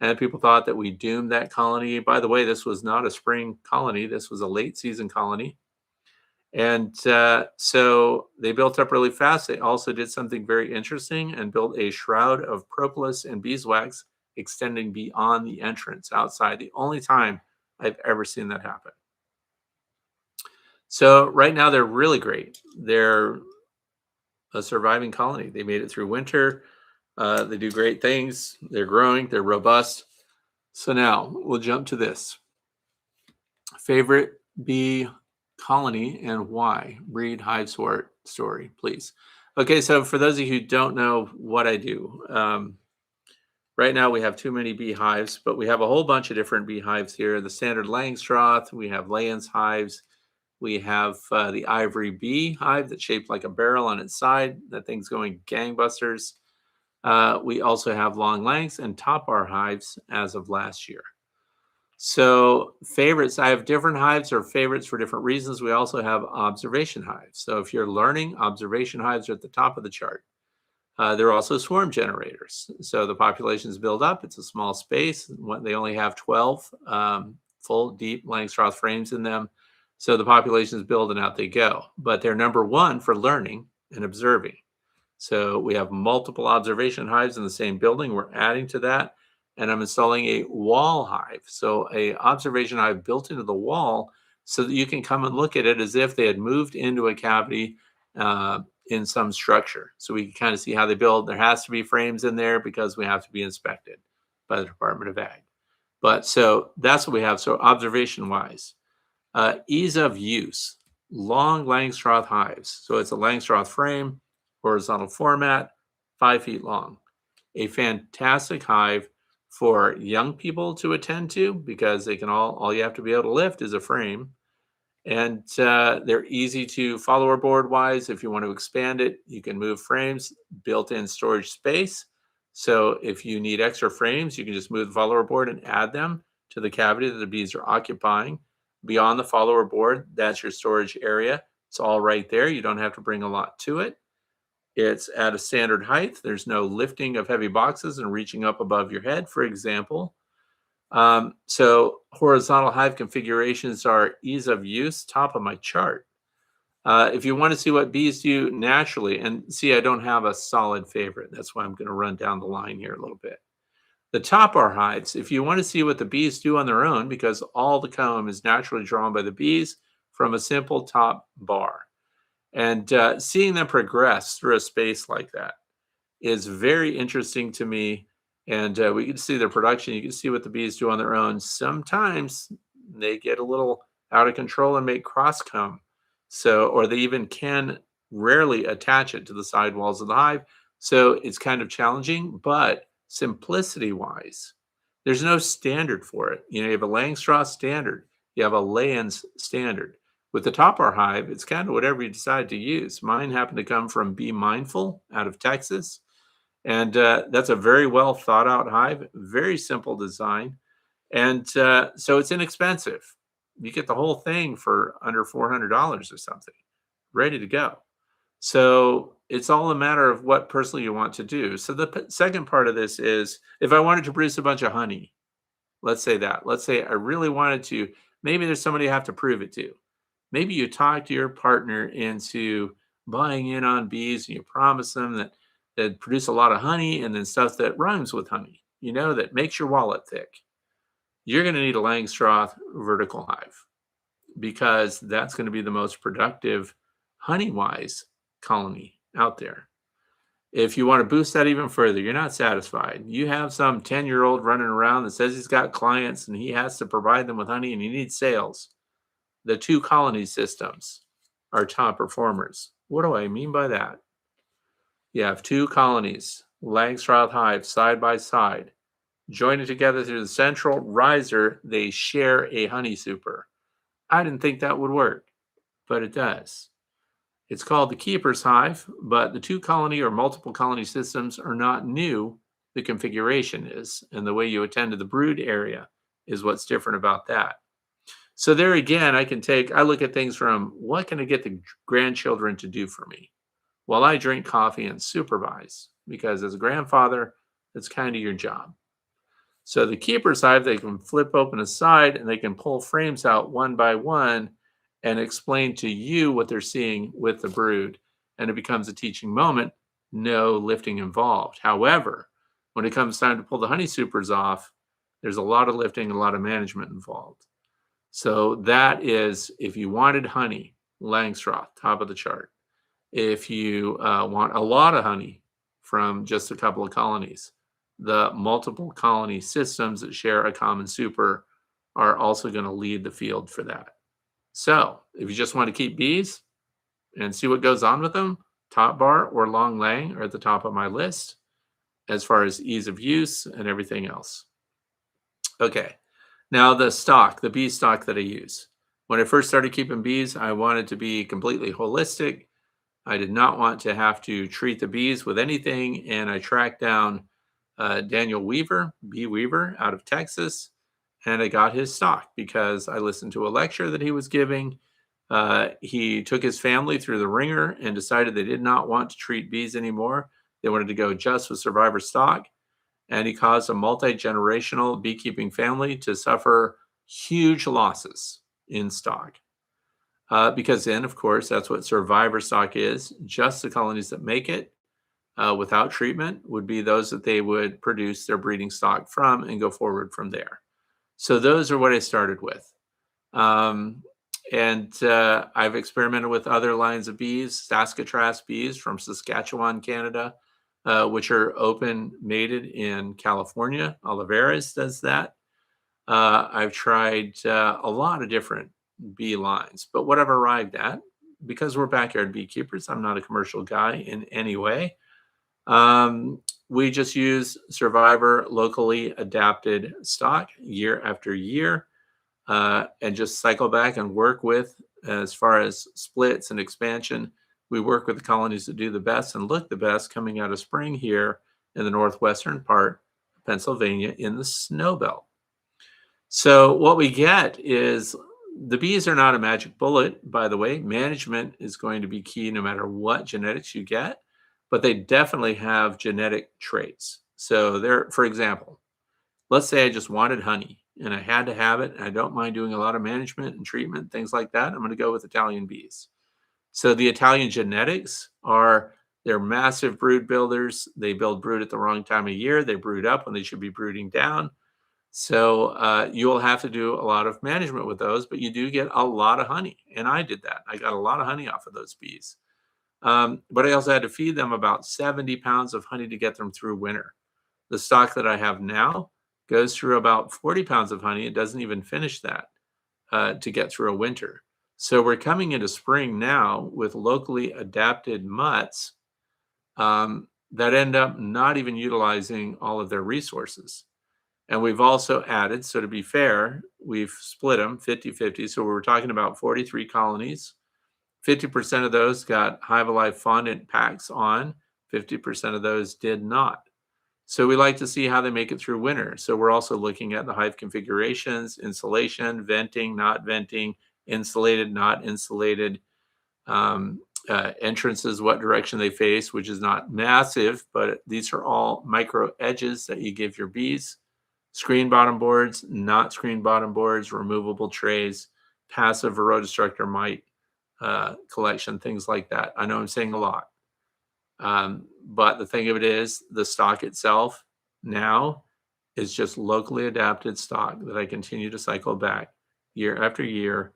And people thought that we doomed that colony. By the way, this was not a spring colony. This was a late season colony. And so they built up really fast. They also did something very interesting and built a shroud of propolis and beeswax extending beyond the entrance outside. The only time I've ever seen that happen. So right now they're really great. They're a surviving colony. They made it through winter. They do great things. They're growing. They're robust. So now we'll jump to this. Favorite bee colony and why? Breed, hive sort, story, please. Okay, so for those of you who don't know what I do, right now we have too many beehives, but we have a whole bunch of different beehives here. The standard Langstroth, we have Layens hives, we have the ivory bee hive that's shaped like a barrel on its side. That thing's going gangbusters. We also have long lengths and top bar hives as of last year. So favorites, I have different hives or favorites for different reasons. We also have observation hives. So if you're learning, observation hives are at the top of the chart. They're also swarm generators. So the populations build up. It's a small space. They only have 12 full, deep Langstroth frames in them. So the populations build and out they go. But they're number one for learning and observing. So we have multiple observation hives in the same building. We're adding to that. And I'm installing a wall hive. So a observation hive built into the wall so that you can come and look at it as if they had moved into a cavity in some structure. So we can kind of see how they build. There has to be frames in there because we have to be inspected by the Department of Ag. But so that's what we have. So observation wise, ease of use, long Langstroth hives. So it's a Langstroth frame, horizontal format, 5 feet long. A fantastic hive for young people to attend to because they can all you have to be able to lift is a frame. And they're easy to follower board wise. If you want to expand it, you can move frames, built-in storage space. So if you need extra frames, you can just move the follower board and add them to the cavity that the bees are occupying. Beyond the follower board, that's your storage area. It's all right there. You don't have to bring a lot to it. It's at a standard height. There's no lifting of heavy boxes and reaching up above your head, for example. So horizontal hive configurations are ease of use, top of my chart. If you want to see what bees do naturally, and see, I don't have a solid favorite. That's why I'm going to run down the line here a little bit. The top bar hives, if you want to see what the bees do on their own, because all the comb is naturally drawn by the bees from a simple top bar. And seeing them progress through a space like that is very interesting to me. And we can see their production. You can see what the bees do on their own. Sometimes they get a little out of control and make cross comb. So, or they even can rarely attach it to the side walls of the hive. So it's kind of challenging, but simplicity wise, there's no standard for it. You know, you have a Langstroth standard, you have a Layens standard. With the top bar hive, it's kind of whatever you decide to use. Mine happened to come from Be Mindful out of Texas. And that's a very well thought out hive, very simple design. And so it's inexpensive. You get the whole thing for under $400 or something, ready to go. So it's all a matter of what personally you want to do. So the second part of this is if I wanted to produce a bunch of honey, let's say that. Let's say I really wanted to, maybe there's somebody I have to prove it to. Maybe you talk to your partner into buying in on bees and you promise them that they produce a lot of honey and then stuff that rhymes with honey, you know, that makes your wallet thick. You're going to need a Langstroth vertical hive because that's going to be the most productive honey-wise colony out there. If you want to boost that even further, you're not satisfied. You have some 10-year-old running around that says he's got clients and he has to provide them with honey and he needs sales. The 2 colony systems are top performers. What do I mean by that? You have 2 colonies, Langstroth hives side by side. Joining together through the central riser, they share a honey super. I didn't think that would work, but it does. It's called the keeper's hive, but the 2 colony or multiple colony systems are not new. The configuration is, and the way you attend to the brood area is what's different about that. So there again, I look at things from what can I get the grandchildren to do for me while I drink coffee and supervise, because as a grandfather, that's kind of your job. So the keeper's hive, they can flip open a side and they can pull frames out one by one and explain to you what they're seeing with the brood. And it becomes a teaching moment, no lifting involved. However, when it comes time to pull the honey supers off, there's a lot of lifting and a lot of management involved. So that is, if you wanted honey, Langstroth, top of the chart. If you want a lot of honey from just a couple of colonies, the multiple colony systems that share a common super are also going to lead the field for that. So if you just want to keep bees and see what goes on with them, Top Bar or Long Lang are at the top of my list as far as ease of use and everything else. Okay, now the stock, the bee stock that I use. When I first started keeping bees, I wanted to be completely holistic. I did not want to have to treat the bees with anything, and I tracked down Daniel Weaver, Bee Weaver, out of Texas, and I got his stock because I listened to a lecture that he was giving. He took his family through the ringer and decided they did not want to treat bees anymore. They wanted to go just with survivor stock, and he caused a multi-generational beekeeping family to suffer huge losses in stock. Because then, of course, that's what survivor stock is. Just the colonies that make it without treatment would be those that they would produce their breeding stock from and go forward from there. So those are what I started with. And I've experimented with other lines of bees, Saskatraz bees from Saskatchewan, Canada, which are open mated in California. Oliveras does that. I've tried a lot of different bee lines, but what I've arrived at, because we're backyard beekeepers, I'm not a commercial guy in any way. We just use survivor locally adapted stock year after year, and just cycle back and work with, as far as splits and expansion, we work with the colonies that do the best and look the best coming out of spring here in the northwestern part of Pennsylvania in the snow belt. So what we get is, the bees are not a magic bullet, by the way. Management is going to be key no matter what genetics you get, but they definitely have genetic traits. So there, for example, let's say I just wanted honey and I had to have it, and I don't mind doing a lot of management and treatment, things like that. I'm going to go with Italian bees. So the Italian genetics are, they're massive brood builders. They build brood at the wrong time of year. They brood up when they should be brooding down. So you'll have to do a lot of management with those, but you do get a lot of honey. And I did that. I got a lot of honey off of those bees. But I also had to feed them about 70 pounds of honey to get them through winter. The stock that I have now goes through about 40 pounds of honey. It doesn't even finish that to get through a winter. So we're coming into spring now with locally adapted mutts that end up not even utilizing all of their resources. And we've also added, so to be fair, we've split them 50-50. So we're talking about 43 colonies. 50% of those got Hive Alive fondant packs on. 50% of those did not. So we like to see how they make it through winter. So we're also looking at the hive configurations, insulation, venting, not venting, insulated, not insulated, entrances, what direction they face, which is not massive, but these are all micro edges that you give your bees. Screen bottom boards, not screen bottom boards, removable trays, passive Varroa destructor mite collection, things like that. I know I'm saying a lot. But the thing of it is, the stock itself now is just locally adapted stock that I continue to cycle back year after year.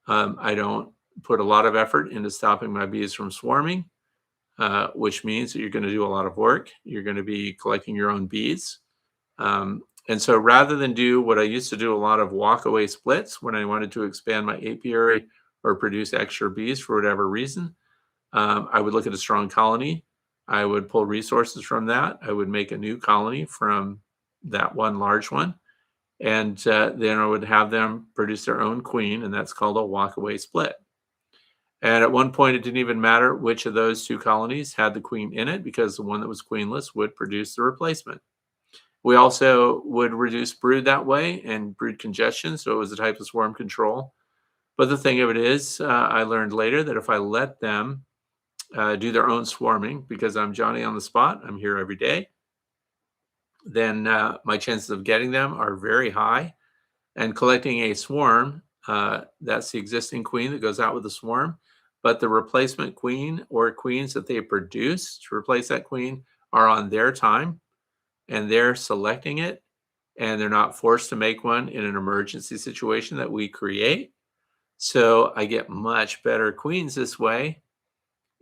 I don't put a lot of effort into stopping my bees from swarming, which means that you're going to do a lot of work. You're going to be collecting your own bees. And so rather than do what I used to do, a lot of walk-away splits when I wanted to expand my apiary or produce extra bees for whatever reason, I would look at a strong colony. I would pull resources from that. I would make a new colony from that one large one. And then I would have them produce their own queen, and that's called a walk-away split. And at one point, it didn't even matter which of those two colonies had the queen in it, because the one that was queenless would produce the replacement. We also would reduce brood that way and brood congestion, so it was a type of swarm control. But the thing of it is, I learned later that if I let them do their own swarming, because I'm Johnny on the spot, I'm here every day, then my chances of getting them are very high. And collecting a swarm, that's the existing queen that goes out with the swarm, but the replacement queen or queens that they produce to replace that queen are on their time, and they're selecting it, and they're not forced to make one in an emergency situation that we create. So I get much better queens this way.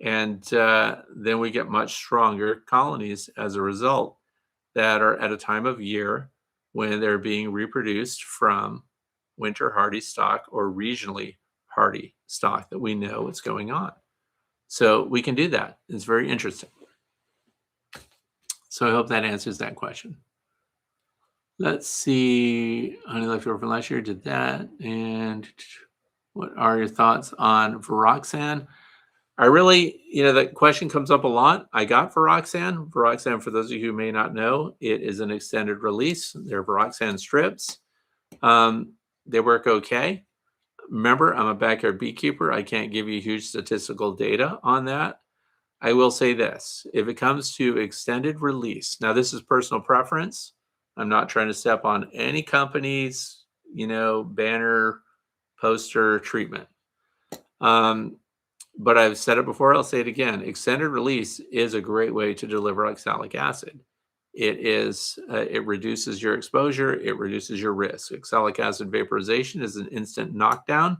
And then we get much stronger colonies as a result that are at a time of year when they're being reproduced from winter hardy stock or regionally hardy stock that we know what's going on. So we can do that. It's very interesting. So I hope that answers that question. Let's see. Honey left over from last year did that. And what are your thoughts on Varroxan? I really, that question comes up a lot. I got Varroxan. Varroxan, for those of you who may not know, it is an extended release. They're Varroxan strips. They work okay. Remember, I'm a backyard beekeeper. I can't give you huge statistical data on that. I will say this. If it comes to extended release, now this is personal preference. I'm not trying to step on any company's, banner, poster treatment. But I've said it before, I'll say it again. Extended release is a great way to deliver oxalic acid. It reduces your exposure, it reduces your risk. Oxalic acid vaporization is an instant knockdown.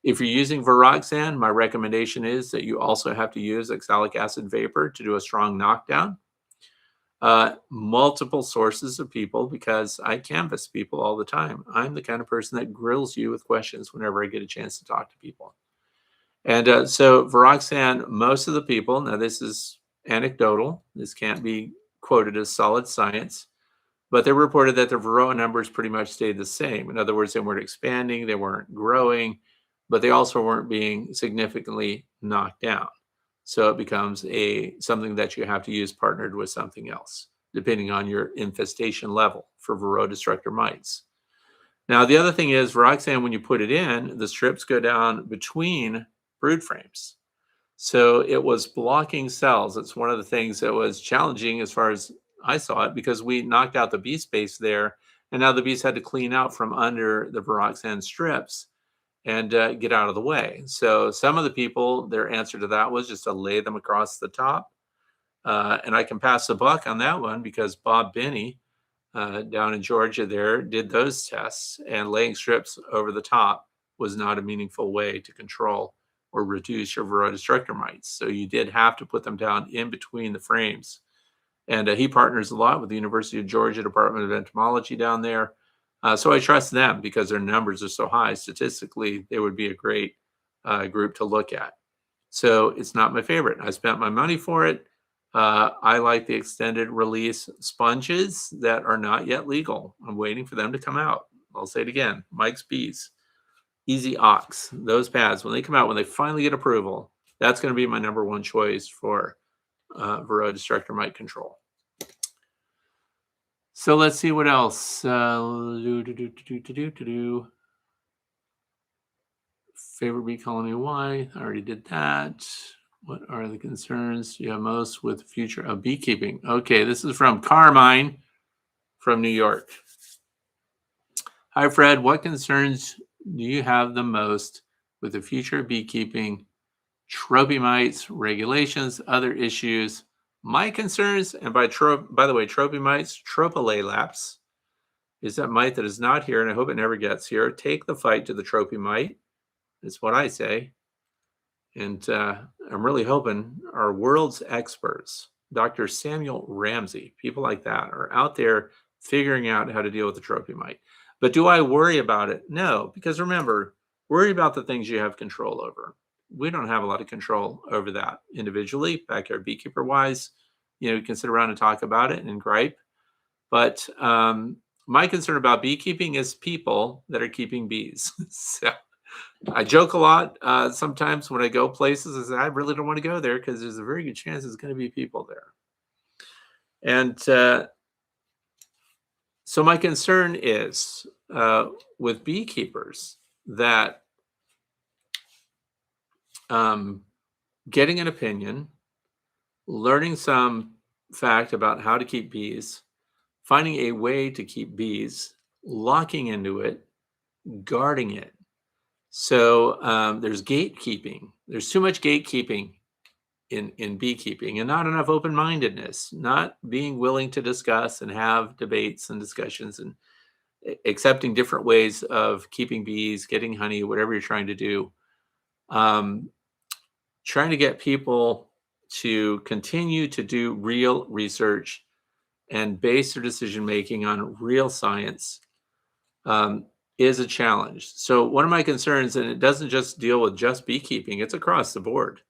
If you're using Varroxan, my recommendation is that you also have to use oxalic acid vapor to do a strong knockdown. Multiple sources of people, because I canvass people all the time. I'm the kind of person that grills you with questions whenever I get a chance to talk to people. And so Varroxan, most of the people, now this is anecdotal, this can't be quoted as solid science, but they reported that the Varroa numbers pretty much stayed the same. In other words, they weren't expanding, they weren't growing, but they also weren't being significantly knocked down. So it becomes something that you have to use partnered with something else, depending on your infestation level for Varroa destructor mites. Now, the other thing is Varroxan, when you put it in, the strips go down between brood frames. So it was blocking cells. It's one of the things that was challenging as far as I saw it, because we knocked out the bee space there, and now the bees had to clean out from under the Varroxan strips and get out of the way. So some of the people, their answer to that was just to lay them across the top. And I can pass the buck on that one because Bob Binney down in Georgia there did those tests, and laying strips over the top was not a meaningful way to control or reduce your Varroa destructor mites. So you did have to put them down in between the frames. And he partners a lot with the University of Georgia Department of Entomology down there. So I trust them because their numbers are so high. Statistically, they would be a great group to look at. So it's not my favorite. I spent my money for it. I like the extended release sponges that are not yet legal. I'm waiting for them to come out. I'll say it again, Mike's Bees. Easy Ox, those pads, when they come out, when they finally get approval, that's going to be my number one choice for Varroa destructor mite control. So let's see what else. Favorite bee colony, why? I already did that. What are the concerns you have most with the future of beekeeping? Okay, this is from Carmine from New York. Hi, Fred. What concerns do you have the most with the future of beekeeping, tropy mites, regulations, other issues? My concerns, and by the way, tropy mites, tropolalaps, is that mite that is not here, and I hope it never gets here. Take the fight to the tropy mite. That's what I say. And I'm really hoping our world's experts, Dr. Samuel Ramsey, people like that, are out there figuring out how to deal with the tropy mite. But do I worry about it? No, because remember, worry about the things you have control over. We don't have a lot of control over that individually, backyard beekeeper wise. You can sit around and talk about it and gripe. But my concern about beekeeping is people that are keeping bees. So I joke a lot sometimes when I go places. I say, I really don't want to go there because there's a very good chance there's going to be people there. And so my concern is with beekeepers that getting an opinion, learning some fact about how to keep bees, finding a way to keep bees, locking into it, guarding it. So there's gatekeeping. There's too much gatekeeping in beekeeping and not enough open-mindedness, not being willing to discuss and have debates and discussions. accepting different ways of keeping bees, getting honey, whatever you're trying to do. Um, Trying to get people to continue to do real research and base their decision making on real science um, is a challenge. So one of my concerns, and it doesn't just deal with just beekeeping, it's across the board.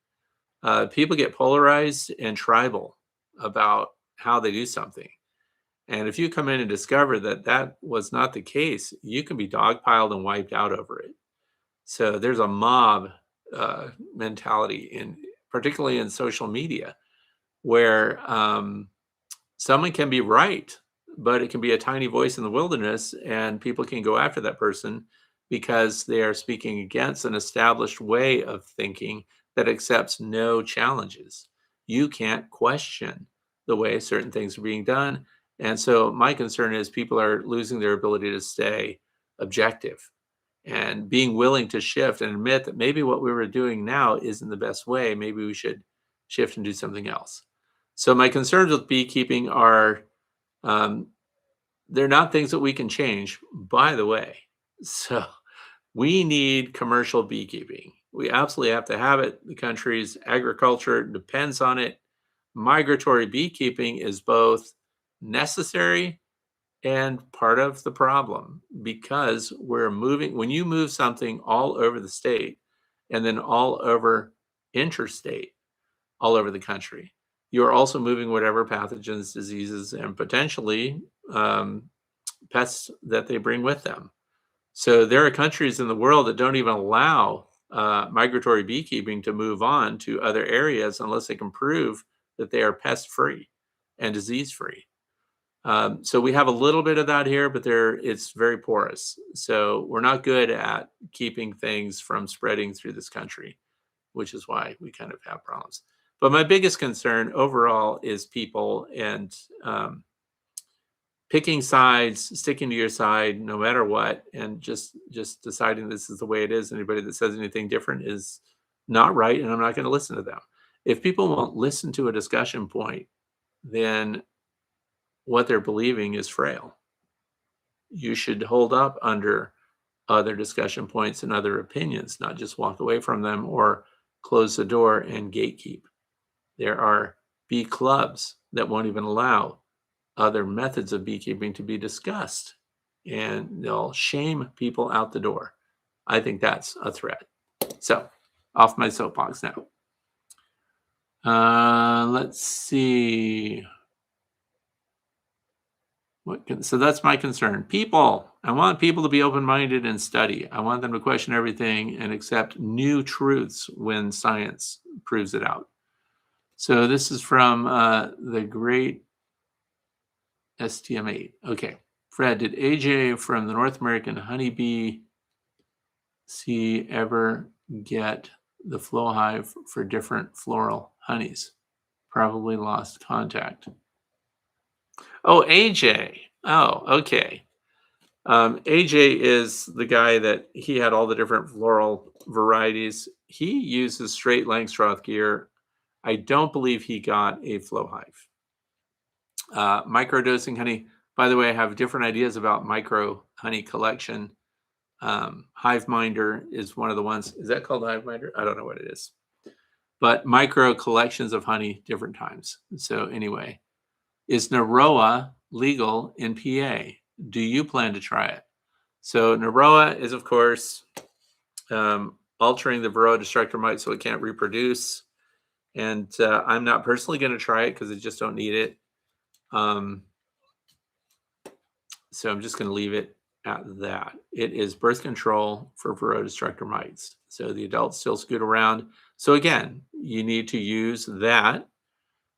People get polarized and tribal about how they do something. And if you come in and discover that that was not the case, you can be dogpiled and wiped out over it. So there's a mob mentality in, particularly in social media, where someone can be right, but it can be a tiny voice in the wilderness, and people can go after that person because they are speaking against an established way of thinking that accepts no challenges. You can't question the way certain things are being done. And so my concern is people are losing their ability to stay objective and being willing to shift and admit that maybe what we were doing now isn't the best way. Maybe we should shift and do something else. So my concerns with beekeeping are um, they're not things that we can change, by the way. So we need commercial beekeeping. We absolutely have to have it. The country's agriculture depends on it. Migratory beekeeping is both necessary and part of the problem because we're moving, when you move something all over the state and then all over interstate, all over the country, you're also moving whatever pathogens, diseases, and potentially um, pests that they bring with them. So there are countries in the world that don't even allow migratory beekeeping to move on to other areas unless they can prove that they are pest free and disease free. So we have a little bit of that here, but it's very porous. So we're not good at keeping things from spreading through this country, which is why we kind of have problems. But my biggest concern overall is people and picking sides, sticking to your side no matter what, and just deciding this is the way it is. Anybody that says anything different is not right, and I'm not going to listen to them. If people won't listen to a discussion point, then what they're believing is frail. You should hold up under other discussion points and other opinions, not just walk away from them or close the door and gatekeep. There are bee clubs that won't even allow other methods of beekeeping to be discussed, and they'll shame people out the door. I think that's a threat. So, off my soapbox now. Let's see. So that's my concern. People, I want people to be open-minded and study. I want them to question everything and accept new truths when science proves it out. So this is from the great STM8. Okay. Fred, did AJ from the North American Honeybee ever get the flow hive for different floral honeys? Probably lost contact. Oh, AJ. Oh, okay. AJ is the guy that he had all the different floral varieties. He uses straight Langstroth gear. I don't believe he got a flow hive. Microdosing honey. By the way, I have different ideas about micro honey collection. Hive Minder is one of the ones. Is that called Hive Minder? I don't know what it is. But micro collections of honey, different times. So anyway, is Norroa legal in PA? Do you plan to try it? So Norroa is, of course, altering the Varroa destructor mite so it can't reproduce. And I'm not personally going to try it because I just don't need it. So I'm just going to leave it at that. It is birth control for Varroa destructor mites. So the adults still scoot around. So again, you need to use that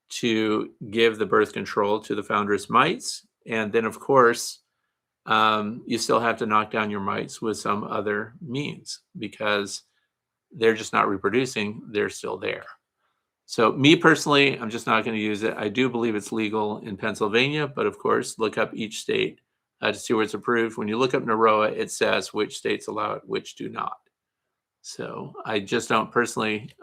to give the birth control to the foundress mites. And then, of course, you still have to knock down your mites with some other means because they're just not reproducing. They're still there. So me personally, I'm just not going to use it. I do believe it's legal in Pennsylvania, but of course, look up each state to see where it's approved. When you look up Norroa, it says which states allow it, which do not. So I just don't personally,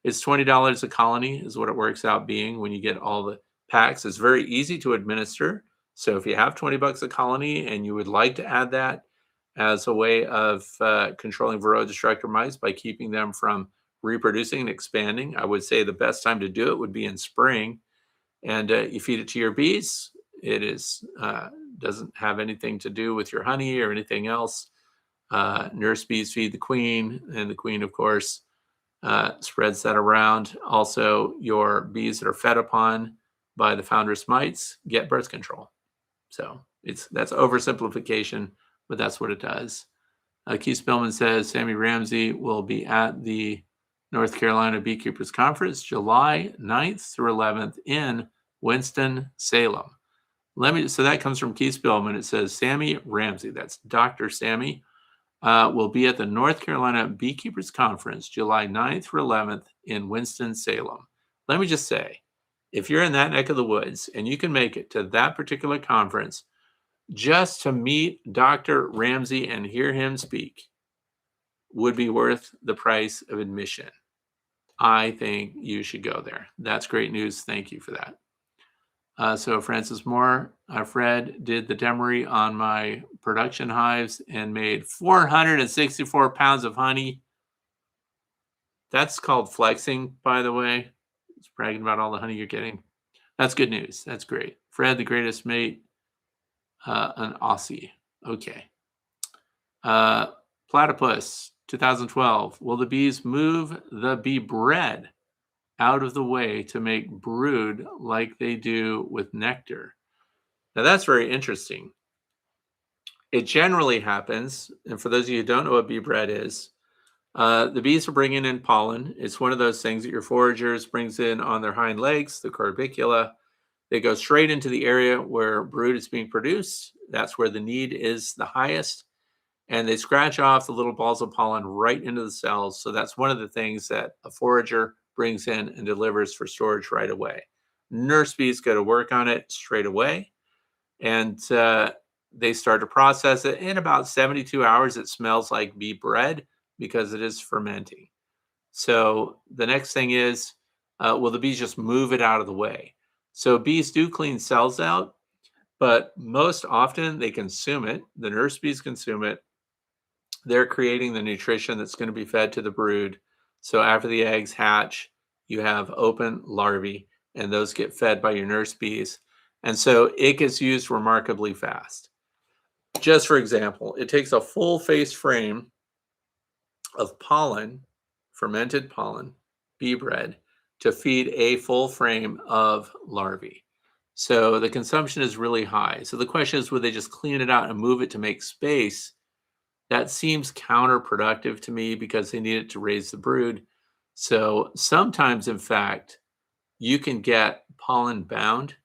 it's $20 a colony is what it works out being when you get all the packs. It's very easy to administer. So if you have 20 bucks a colony and you would like to add that as a way of controlling Varroa destructor mites by keeping them from reproducing and expanding, I would say the best time to do it would be in spring. And you feed it to your bees. It is doesn't have anything to do with your honey or anything else. Nurse bees feed the queen, and the queen, of course, spreads that around. Also, your bees that are fed upon by the foundress mites get birth control. So that's oversimplification, but that's what it does. Keith Spillman says Sammy Ramsey will be at the North Carolina Beekeepers Conference July 9th through 11th in Winston-Salem. So that comes from Keith Spillman. It says Sammy Ramsey, that's Dr. Sammy, will be at the North Carolina Beekeepers Conference July 9th through 11th in Winston-Salem. Let me just say, if you're in that neck of the woods and you can make it to that particular conference just to meet Dr. Ramsey and hear him speak would be worth the price of admission. I think you should go there. That's great news. Thank you for that. So Francis Moore, Fred did the Demaree on my production hives and made 464 pounds of honey. That's called flexing, by the way. It's bragging about all the honey you're getting. That's good news. That's great. Fred, the greatest mate, an Aussie. Okay. Platypus, 2012. Will the bees move the beebread out of the way to make brood like they do with nectar? Now that's very interesting. It generally happens, and for those of you who don't know what beebread is, the bees are bringing in pollen. It's one of those things that your foragers brings in on their hind legs, the corbicula. They go straight into the area where brood is being produced. That's where the need is the highest. And they scratch off the little balls of pollen right into the cells. So that's one of the things that a forager brings in and delivers for storage right away. Nurse bees go to work on it straight away, and they start to process it. In about 72 hours, it smells like bee bread because it is fermenting. So the next thing is, will the bees just move it out of the way? So bees do clean cells out, but most often they consume it. The nurse bees consume it. They're creating the nutrition that's going to be fed to the brood. So after the eggs hatch, you have open larvae, and those get fed by your nurse bees. And so it gets used remarkably fast. Just for example, it takes a full face frame of pollen, fermented pollen, bee bread, to feed a full frame of larvae. So the consumption is really high. So the question is, would they just clean it out and move it to make space? That seems counterproductive to me because they need it to raise the brood. So sometimes, in fact, you can get pollen bound.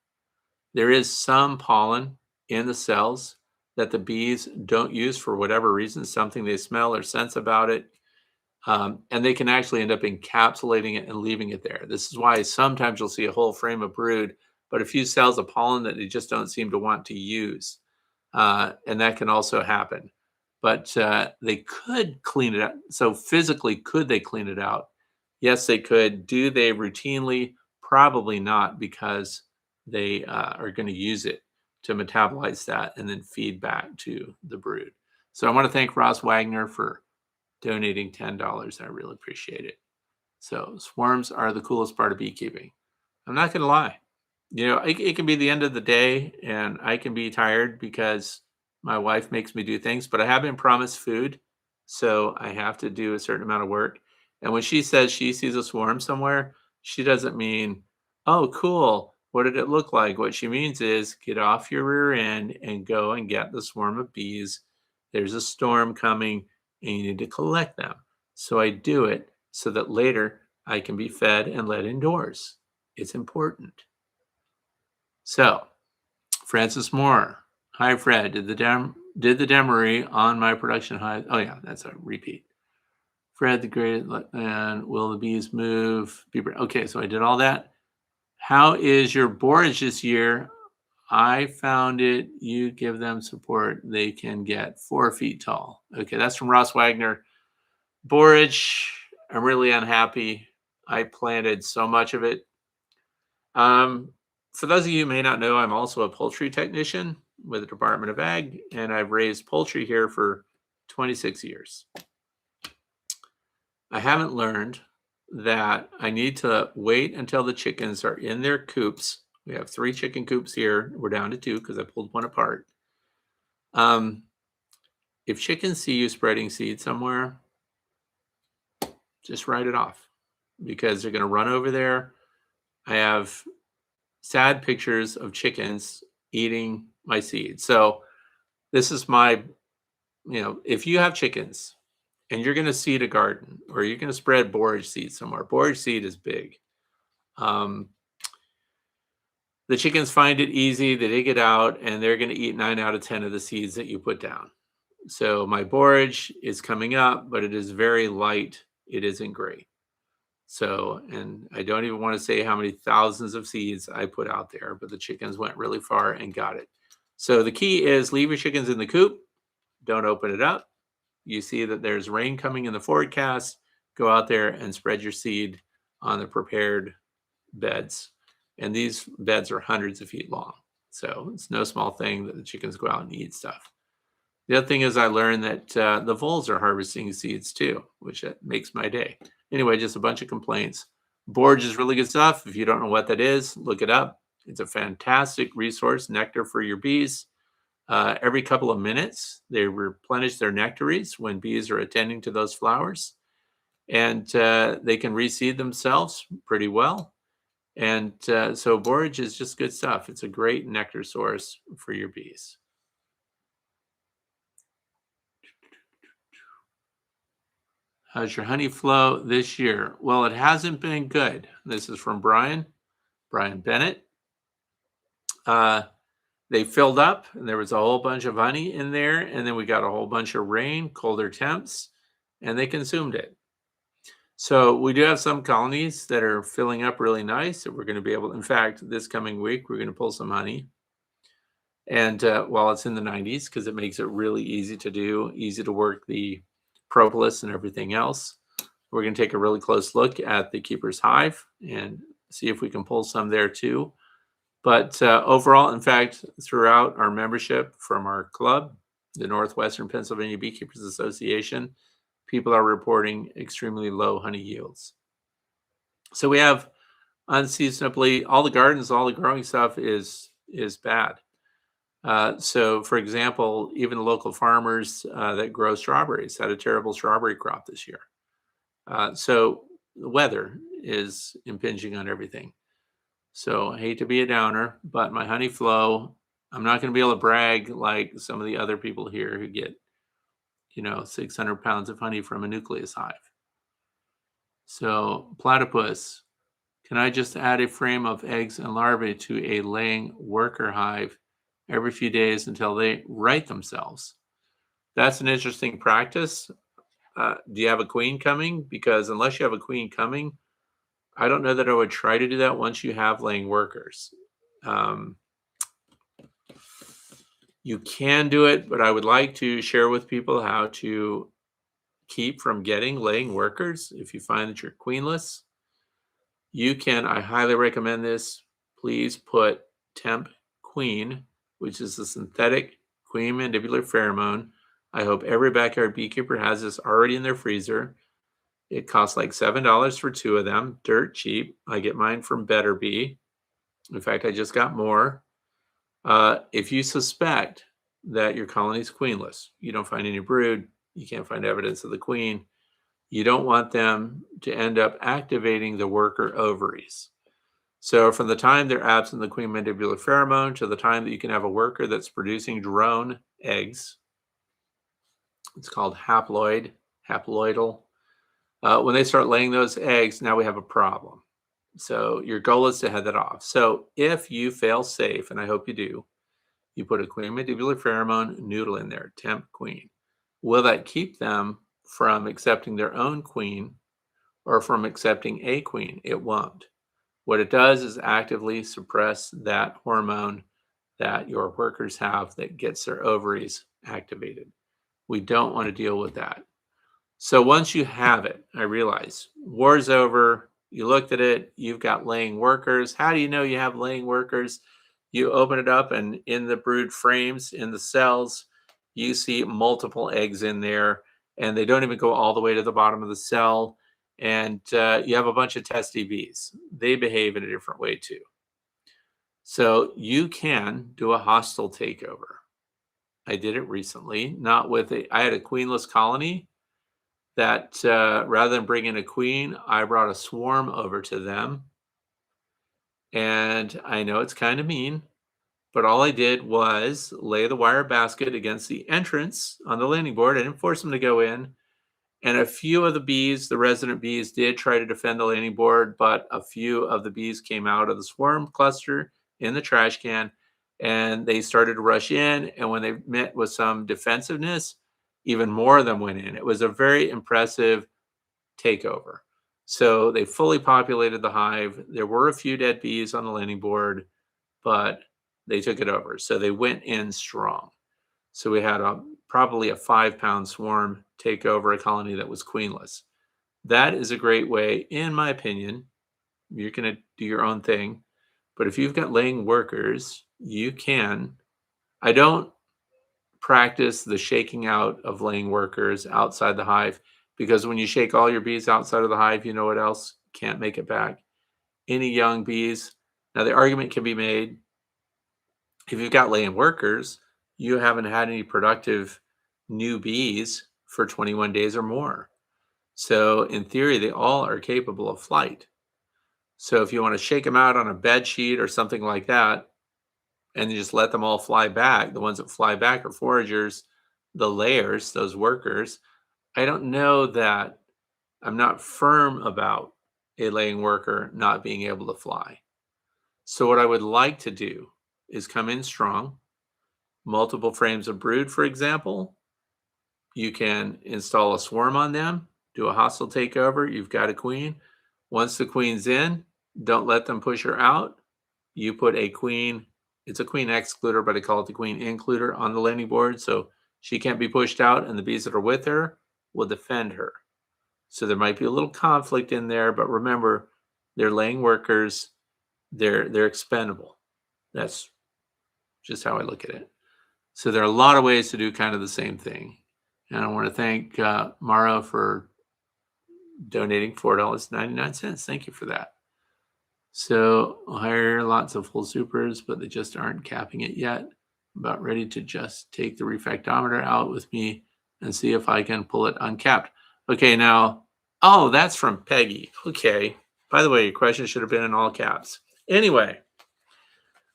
There is some pollen in the cells that the bees don't use for whatever reason, something they smell or sense about it. And they can actually end up encapsulating it and leaving it there. This is why sometimes you'll see a whole frame of brood, but a few cells of pollen that they just don't seem to want to use. And that can also happen. But they could clean it out. So physically, could they clean it out? Yes, they could. Do they routinely? Probably not, because they are going to use it to metabolize that and then feed back to the brood. So I want to thank Ross Wagner for donating $10. I really appreciate it. So swarms are the coolest part of beekeeping. I'm not going to lie. You know, it can be the end of the day, and I can be tired because my wife makes me do things, but I have been promised food, so I have to do a certain amount of work. And when she says she sees a swarm somewhere, she doesn't mean, oh, cool, what did it look like? What she means is get off your rear end and go and get the swarm of bees. There's a storm coming, and you need to collect them. So I do it so that later I can be fed and let indoors. It's important. So, Francis Moore. Hi, Fred. Did the Demaree on my production hive? Oh, yeah, that's a repeat. Fred, the great, and will the bees move? Okay, so I did all that. How is your borage this year? I found it. You give them support. They can get 4 feet tall. Okay, that's from Ross Wagner. Borage, I'm really unhappy. I planted so much of it. For those of you who may not know, I'm also a poultry technician with the Department of Ag, and I've raised poultry here for 26 years. I haven't learned that I need to wait until the chickens are in their coops. We have 3 chicken coops here. We're down to 2 because I pulled one apart. If chickens see you spreading seed somewhere, just write it off because they're going to run over there. I have sad pictures of chickens eating my seed. So this is my, if you have chickens and you're going to seed a garden or you're going to spread borage seed somewhere, borage seed is big. The chickens find it easy, they dig it out, and they're going to eat 9 out of 10 of the seeds that you put down. So my borage is coming up, but it is very light. It isn't great. So, and I don't even want to say how many thousands of seeds I put out there, but the chickens went really far and got it. So the key is leave your chickens in the coop. Don't open it up. You see that there's rain coming in the forecast. Go out there and spread your seed on the prepared beds. And these beds are hundreds of feet long. So it's no small thing that the chickens go out and eat stuff. The other thing is I learned that the voles are harvesting seeds too, which makes my day. Anyway, just a bunch of complaints. Borage is really good stuff. If you don't know what that is, look it up. It's a fantastic resource, nectar for your bees. Every couple of minutes, they replenish their nectaries when bees are attending to those flowers. And they can reseed themselves pretty well. And so borage is just good stuff. It's a great nectar source for your bees. How's your honey flow this year? Well, it hasn't been good. This is from Brian Bennett. They filled up and there was a whole bunch of honey in there. And then we got a whole bunch of rain, colder temps, and they consumed it. So we do have some colonies that are filling up really nice that we're going to be able to, in fact, this coming week, we're going to pull some honey. And while it's in the 90s, because it makes it really easy to do, easy to work the propolis and everything else. We're going to take a really close look at the Keeper's Hive and see if we can pull some there too. But overall, in fact, throughout our membership from our club, the Northwestern Pennsylvania Beekeepers Association, people are reporting extremely low honey yields. So we have unseasonably, all the gardens, all the growing stuff is bad. So, for example, even the local farmers that grow strawberries had a terrible strawberry crop this year. So the weather is impinging on everything. So I hate to be a downer, but my honey flow, I'm not going to be able to brag like some of the other people here who get, 600 pounds of honey from a nucleus hive. So platypus, can I just add a frame of eggs and larvae to a laying worker hive every few days until they right themselves? That's an interesting practice. Do you have a queen coming? Because unless you have a queen coming, I don't know that I would try to do that once you have laying workers. You can do it, but I would like to share with people how to keep from getting laying workers. If you find that you're queenless, you can, I highly recommend this. Please put Temp Queen, which is a synthetic queen mandibular pheromone. I hope every backyard beekeeper has this already in their freezer. It costs like $7 for 2 of them, dirt cheap. I get mine from Better Bee. In fact, I just got more. If you suspect that your colony is queenless, you don't find any brood, you can't find evidence of the queen, you don't want them to end up activating the worker ovaries. So from the time they're absent the queen mandibular pheromone to the time that you can have a worker that's producing drone eggs, it's called haploidal. When they start laying those eggs, now we have a problem. So your goal is to head that off. So if you fail safe, and I hope you do, you put a queen mandibular pheromone noodle in there, Temp Queen. Will that keep them from accepting their own queen or from accepting a queen? It won't. What it does is actively suppress that hormone that your workers have that gets their ovaries activated. We don't want to deal with that. So once you have it, I realize war's over. You looked at it, you've got laying workers. How do you know you have laying workers? You open it up, and in the brood frames, in the cells, you see multiple eggs in there, and they don't even go all the way to the bottom of the cell. And you have a bunch of testy bees. They behave in a different way too. So you can do a hostile takeover. I did it recently, not with I had a queenless colony that rather than bring in a queen, I brought a swarm over to them. And I know it's kind of mean, but all I did was lay the wire basket against the entrance on the landing board. I didn't force them to go in. And a few of the bees, the resident bees, did try to defend the landing board, but a few of the bees came out of the swarm cluster in the trash can, and they started to rush in. And when they met with some defensiveness, even more of them went in. It was a very impressive takeover. So they fully populated the hive. There were a few dead bees on the landing board, but they took it over. So they went in strong. So we had probably a 5-pound swarm take over a colony that was queenless. That is a great way, in my opinion. You're going to do your own thing. But if you've got laying workers, you can. I don't practice the shaking out of laying workers outside the hive, because when you shake all your bees outside of the hive, you know what else can't make it back? Any young bees. Now, the argument can be made, if you've got laying workers, you haven't had any productive new bees for 21 days or more. So in theory, they all are capable of flight. So if you want to shake them out on a bed sheet or something like that, and you just let them all fly back, the ones that fly back are foragers, the layers, those workers. I don't know that I'm not firm about a laying worker not being able to fly. So what I would like to do is come in strong, multiple frames of brood, for example. You can install a swarm on them, do a hostile takeover. You've got a queen. Once the queen's in, don't let them push her out. You put a queen, it's a queen excluder, but I call it the queen includer on the landing board. So she can't be pushed out, and the bees that are with her will defend her. So there might be a little conflict in there, but remember, they're laying workers. They're expendable. That's just how I look at it. So there are a lot of ways to do kind of the same thing. And I want to thank Mara for donating $4.99. Thank you for that. So I'll hire lots of full supers, but they just aren't capping it yet. I'm about ready to just take the refractometer out with me and see if I can pull it uncapped. Okay, now, oh, that's from Peggy. Okay. By the way, your question should have been in all caps. Anyway,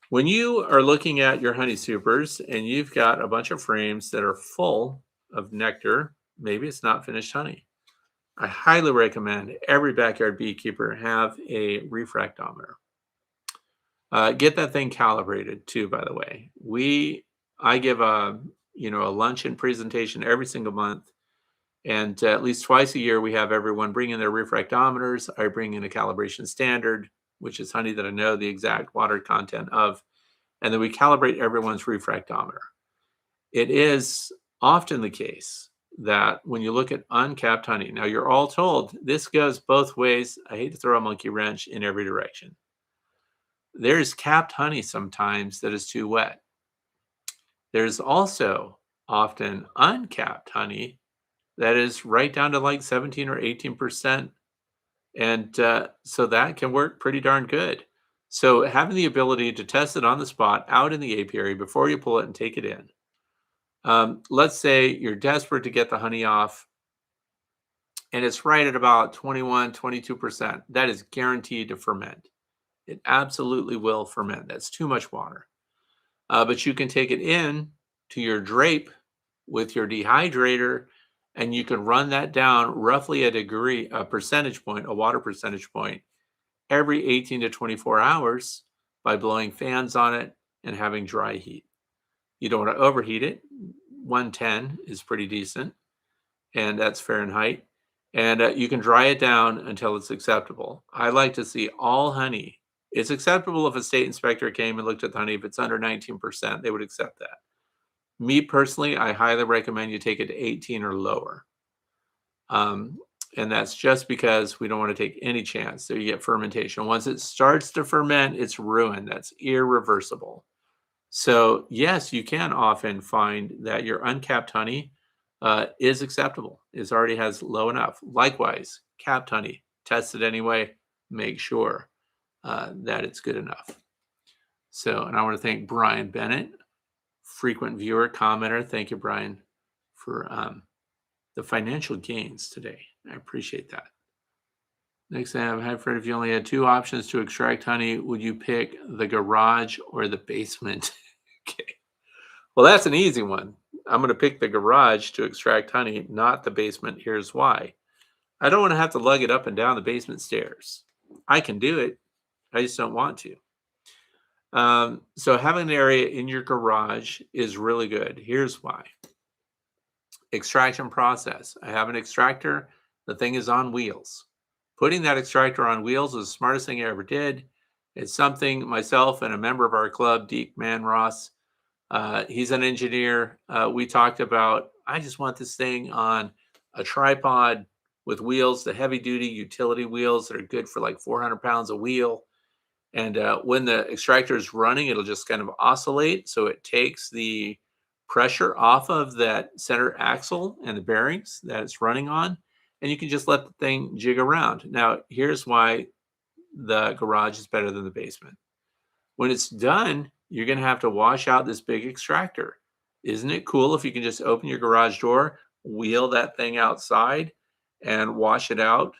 when you are looking at your honey supers and you've got a bunch of frames that are full of nectar, maybe it's not finished honey. I highly recommend every backyard beekeeper have a refractometer. Get that thing calibrated too, by the way. I give a luncheon presentation every single month, and at least twice a year we have everyone bring in their refractometers. I bring in a calibration standard, which is honey that I know the exact water content of, and then we calibrate everyone's refractometer. It is often the case that when you look at uncapped honey, now you're all told this goes both ways. I hate to throw a monkey wrench in every direction. There's capped honey sometimes that is too wet. There's also often uncapped honey that is right down to like 17 or 18%. And so that can work pretty darn good. So having the ability to test it on the spot out in the apiary before you pull it and take it in. Let's say you're desperate to get the honey off and it's right at about 21, 22%. That is guaranteed to ferment. It absolutely will ferment. That's too much water. But you can take it in to your drape with your dehydrator, and you can run that down roughly a percentage point, a water percentage point, every 18 to 24 hours by blowing fans on it and having dry heat. You don't want to overheat it. 110 is pretty decent, and that's Fahrenheit. And you can dry it down until it's acceptable. I like to see all honey. It's acceptable if a state inspector came and looked at the honey. If it's under 19%, they would accept that. Me personally, I highly recommend you take it to 18 or lower. And that's just because we don't want to take any chance that you get fermentation. Once it starts to ferment, it's ruined. That's irreversible. So, yes, you can often find that your uncapped honey is acceptable. It already has low enough. Likewise, capped honey, test it anyway. Make sure that it's good enough. So, and I want to thank Brian Bennett, frequent viewer, commenter. Thank you, Brian, for the financial gains today. I appreciate that. Next, I have, hi, Fred, if you only had two options to extract honey, would you pick the garage or the basement? Okay. Well, that's an easy one. I'm going to pick the garage to extract honey, not the basement. Here's why. I don't want to have to lug it up and down the basement stairs. I can do it. I just don't want to. So having an area in your garage is really good. Here's why. Extraction process. I have an extractor. The thing is on wheels. Putting that extractor on wheels was the smartest thing I ever did. It's something myself and a member of our club, Deke Man Ross, he's an engineer. We talked about, I just want this thing on a tripod with wheels, the heavy duty utility wheels that are good for like 400 pounds a wheel. And when the extractor is running, it'll just kind of oscillate. So it takes the pressure off of that center axle and the bearings that it's running on. And you can just let the thing jig around. Now, here's why the garage is better than the basement. When it's done, you're going to have to wash out this big extractor. Isn't it cool if you can just open your garage door, wheel that thing outside, and wash it out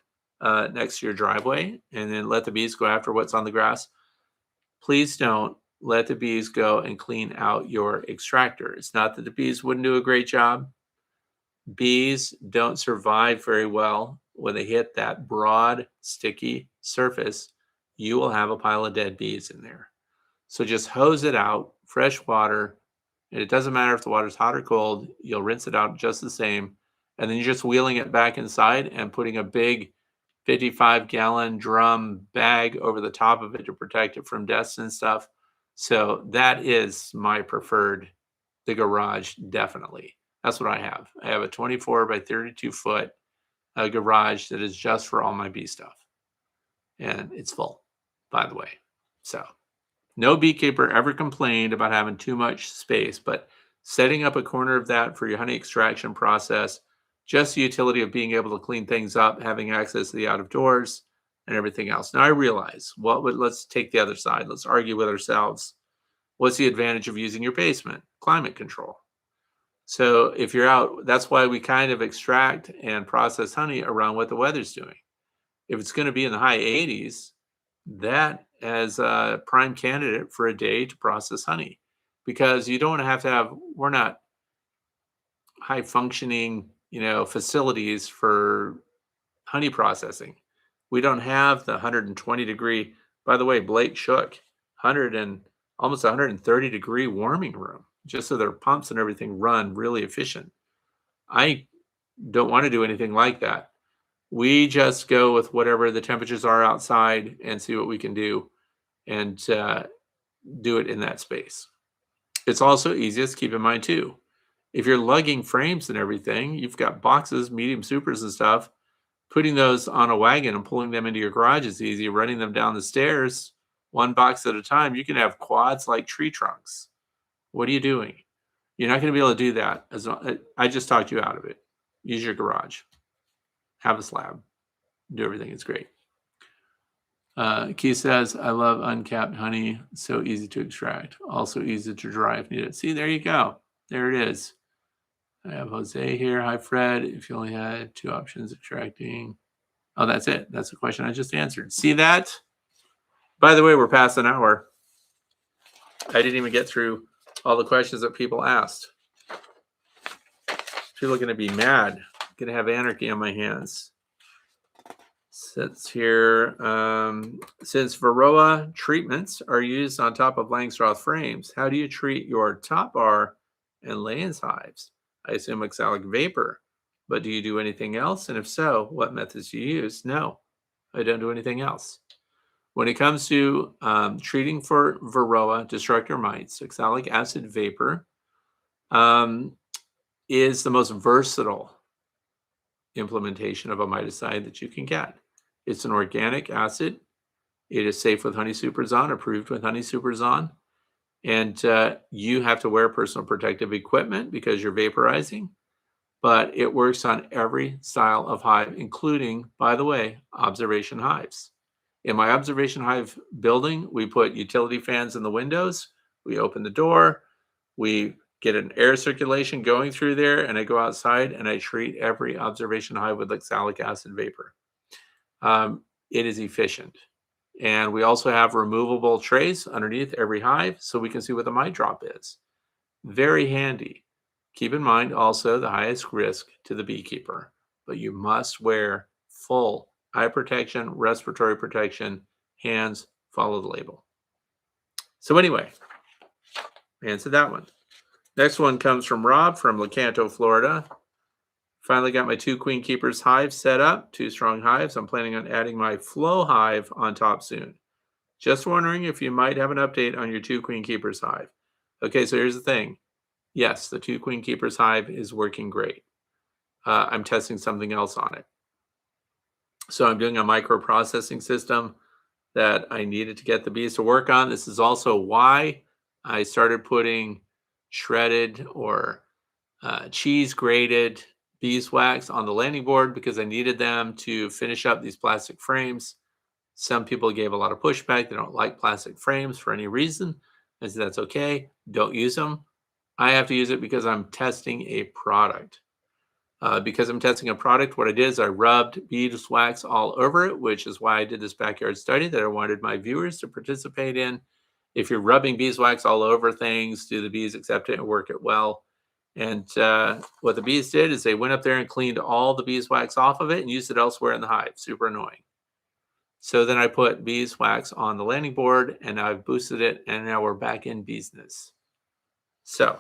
next to your driveway, and then let the bees go after what's on the grass? Please don't let the bees go and clean out your extractor. It's not that the bees wouldn't do a great job. Bees don't survive very well when they hit that broad, sticky surface. You will have a pile of dead bees in there. So just hose it out, fresh water, and it doesn't matter if the water's hot or cold, you'll rinse it out just the same. And then you're just wheeling it back inside and putting a big 55-gallon drum bag over the top of it to protect it from dust and stuff. So that is my preferred, the garage, definitely. That's what I have. I have a 24 by 32 foot garage that is just for all my bee stuff. And it's full, by the way. So no beekeeper ever complained about having too much space, but setting up a corner of that for your honey extraction process, just the utility of being able to clean things up, having access to the out of doors and everything else. Now I realize let's take the other side. Let's argue with ourselves. What's the advantage of using your basement? Climate control. So if you're out, that's why we kind of extract and process honey around what the weather's doing. If it's going to be in the high 80s, that as a prime candidate for a day to process honey, because you don't have, we're not high functioning, facilities for honey processing. We don't have the 120 degree, by the way, Blake shook 100 and almost 130 degree warming room, just so their pumps and everything run really efficient. I don't want to do anything like that. We just go with whatever the temperatures are outside and see what we can do and do it in that space. It's also easiest, keep in mind too, if you're lugging frames and everything, you've got boxes, medium supers and stuff, putting those on a wagon and pulling them into your garage is easy. Running them down the stairs, one box at a time, you can have quads like tree trunks. What are you doing? You're not going to be able to do that. I just talked you out of it. Use your garage. Have a slab. Do everything. It's great. Keith says, I love uncapped honey. So easy to extract. Also easy to dry if needed. See, there you go. There it is. I have Jose here. Hi, Fred. If you only had two options extracting. Oh, that's it. That's the question I just answered. See that? By the way, we're past an hour. I didn't even get through all the questions that people asked. People are going to be mad. I'm going to have anarchy on my hands. Sits here. Since Varroa treatments are used on top of Langstroth frames, how do you treat your top bar and Layens hives? I assume oxalic vapor, but do you do anything else? And if so, what methods do you use? No, I don't do anything else. When it comes to treating for Varroa destructor mites, oxalic acid vapor is the most versatile implementation of a miticide that you can get. It's an organic acid. It is safe with Honey Superzon, approved with Honey Superzon. And you have to wear personal protective equipment because you're vaporizing, but it works on every style of hive, including, by the way, observation hives. In my observation hive building, we put utility fans in the windows. We open the door. We get an air circulation going through there, and I go outside and I treat every observation hive with oxalic acid vapor. It is efficient. And we also have removable trays underneath every hive so we can see what the mite drop is. Very handy. Keep in mind also the highest risk to the beekeeper, but you must wear full eye protection, respiratory protection, hands, follow the label. So anyway, answer that one. Next one comes from Rob from Lecanto, Florida. Finally got my 2 Queen Keepers hives set up, 2 strong hives. I'm planning on adding my flow hive on top soon. Just wondering if you might have an update on your 2 Queen Keepers hive. Okay, so here's the thing. Yes, the 2 Queen Keepers hive is working great. I'm testing something else on it. So I'm doing a microprocessing system that I needed to get the bees to work on. This is also why I started putting shredded or cheese grated beeswax on the landing board because I needed them to finish up these plastic frames. Some people gave a lot of pushback. They don't like plastic frames for any reason. I said, that's okay. Don't use them. I have to use it because I'm testing a product. Because I'm testing a product, what I did is I rubbed beeswax all over it, which is why I did this backyard study that I wanted my viewers to participate in. If you're rubbing beeswax all over things, do the bees accept it and work it well? And what the bees did is they went up there and cleaned all the beeswax off of it and used it elsewhere in the hive. Super annoying. So then I put beeswax on the landing board and I've boosted it, and now we're back in business. So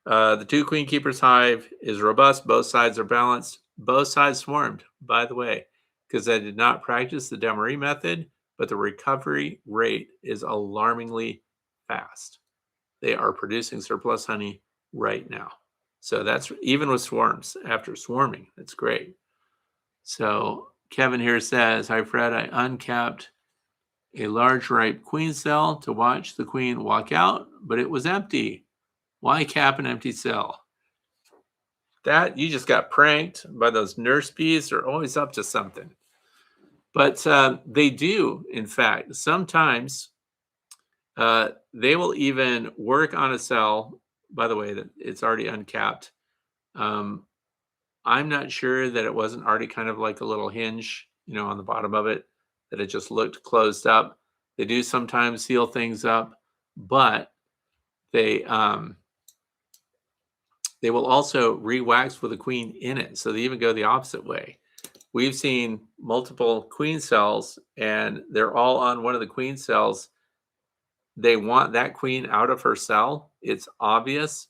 the 2 Queen Keepers hive is robust. Both sides are balanced. Both sides swarmed, by the way, because I did not practice the Demaree method, but the recovery rate is alarmingly fast. They are producing surplus honey right now. So that's even with swarms, after swarming, that's great. So Kevin here says, hi Fred, I uncapped a large ripe queen cell to watch the queen walk out, but it was empty. Why cap an empty cell? That you just got pranked by those nurse bees. They're always up to something. But they do, in fact, sometimes they will even work on a cell. By the way, that it's already uncapped. I'm not sure that it wasn't already kind of like a little hinge, on the bottom of it, that it just looked closed up. They do sometimes seal things up, but they will also re-wax with a queen in it. So they even go the opposite way. We've seen multiple queen cells, and they're all on one of the queen cells. They want that queen out of her cell. It's obvious.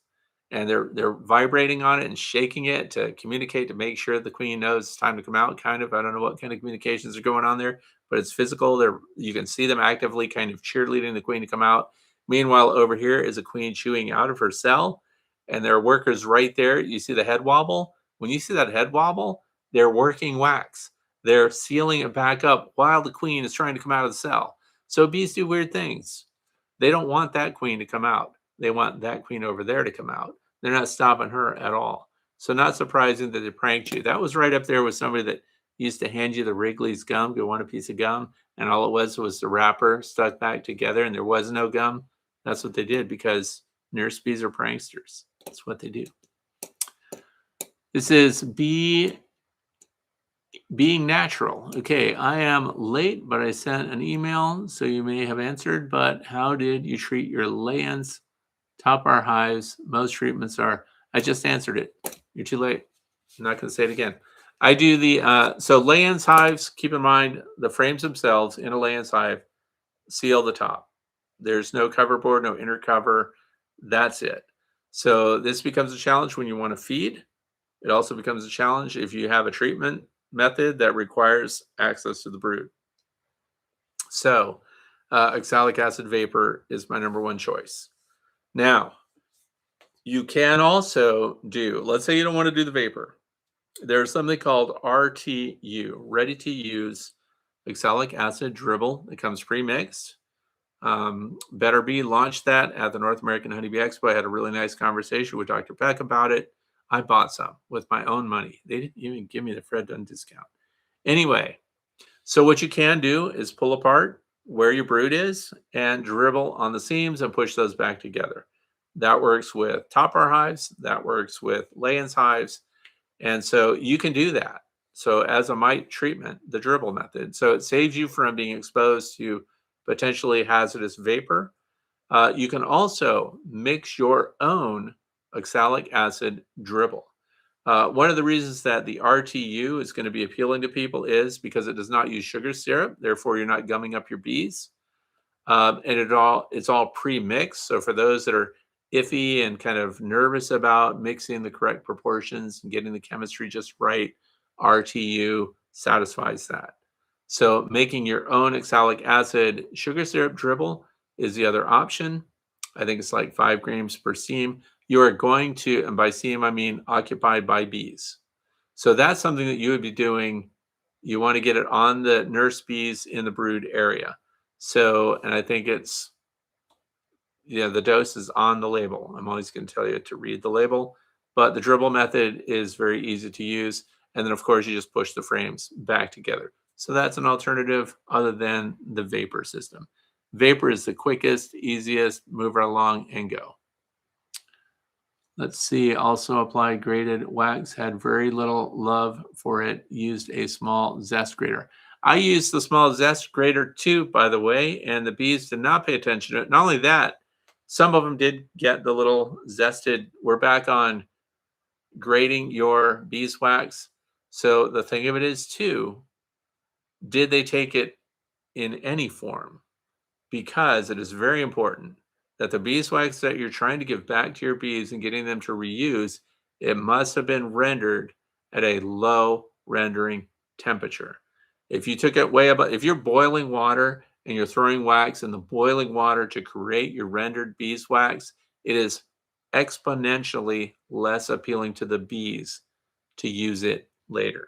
And they're vibrating on it and shaking it to communicate, to make sure the queen knows it's time to come out, kind of. I don't know what kind of communications are going on there, but it's physical. You can see them actively kind of cheerleading the queen to come out. Meanwhile, over here is a queen chewing out of her cell, and there are workers right there. You see the head wobble? When you see that head wobble, they're working wax. They're sealing it back up while the queen is trying to come out of the cell. So bees do weird things. They don't want that queen to come out. They want that queen over there to come out. They're not stopping her at all. So not surprising that they pranked you. That was right up there with somebody that used to hand you the Wrigley's gum, go want a piece of gum, and all it was the wrapper stuck back together and there was no gum. That's what they did because nurse bees are pranksters. That's what they do. This is being natural. Okay, I am late, but I sent an email, so you may have answered, but how did you treat your Layens top our hives? Most treatments are, I just answered it. You're too late. I'm not going to say it again. I do the, so Layens hives, keep in mind, the frames themselves in a Layens hive seal the top. There's no cover board, no inner cover. That's it. So this becomes a challenge when you want to feed. It also becomes a challenge if you have a treatment method that requires access to the brood. So oxalic acid vapor is my number one choice. Now, you can also do, let's say you don't want to do the vapor. There's something called RTU, ready to use oxalic acid dribble. It comes pre-mixed. Better Bee launched that at the North American Honeybee Expo. I had a really nice conversation with Dr. Peck about it. I bought some with my own money. They didn't even give me the Fred Dunn discount. Anyway, so what you can do is pull apart where your brood is and dribble on the seams and push those back together. That works with top bar hives. That works with Layens hives. And so you can do that. So as a mite treatment, the dribble method. So it saves you from being exposed to potentially hazardous vapor. You can also mix your own oxalic acid dribble. One of the reasons that the RTU is going to be appealing to people is because it does not use sugar syrup. Therefore, you're not gumming up your bees. And it's all pre-mixed. So for those that are iffy and kind of nervous about mixing the correct proportions and getting the chemistry just right, RTU satisfies that. So making your own oxalic acid sugar syrup dribble is the other option. I think it's like 5 grams per seam. You are going to, and by seam, I mean occupied by bees. So that's something that you would be doing. You want to get it on the nurse bees in the brood area. So, and I think it's, the dose is on the label. I'm always going to tell you to read the label, but the dribble method is very easy to use. And then, of course, you just push the frames back together. So that's an alternative other than the vapor system. Vapor is the quickest, easiest, move right along and go. Let's see, also applied grated wax, had very little love for it, used a small zest grater. I used the small zest grater too, by the way, and the bees did not pay attention to it. Not only that, some of them did get the little zested. We're back on grating your beeswax. So the thing of it is too, did they take it in any form? Because it is very important that the beeswax that you're trying to give back to your bees and getting them to reuse, it must have been rendered at a low rendering temperature. If you took it way above, if you're boiling water and you're throwing wax in the boiling water to create your rendered beeswax, it is exponentially less appealing to the bees to use it later.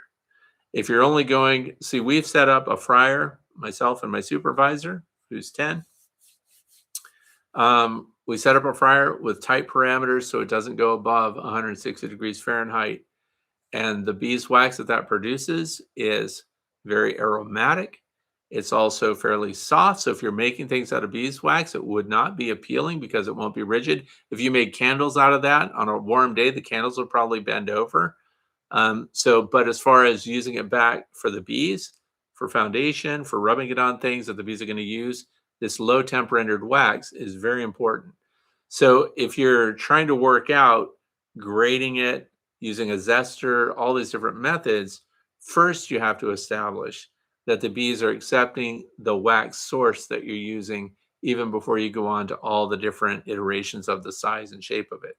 If you're only going, see, we've set up a fryer, myself and my supervisor, who's 10. We set up a fryer with tight parameters so it doesn't go above 160 degrees Fahrenheit. And the beeswax that produces is very aromatic. It's also fairly soft. So if you're making things out of beeswax, it would not be appealing because it won't be rigid. If you made candles out of that on a warm day, the candles will probably bend over. But as far as using it back for the bees, for foundation, for rubbing it on things that the bees are going to use, this low temp rendered wax is very important. So if you're trying to work out grating it, using a zester, all these different methods, first you have to establish that the bees are accepting the wax source that you're using even before you go on to all the different iterations of the size and shape of it.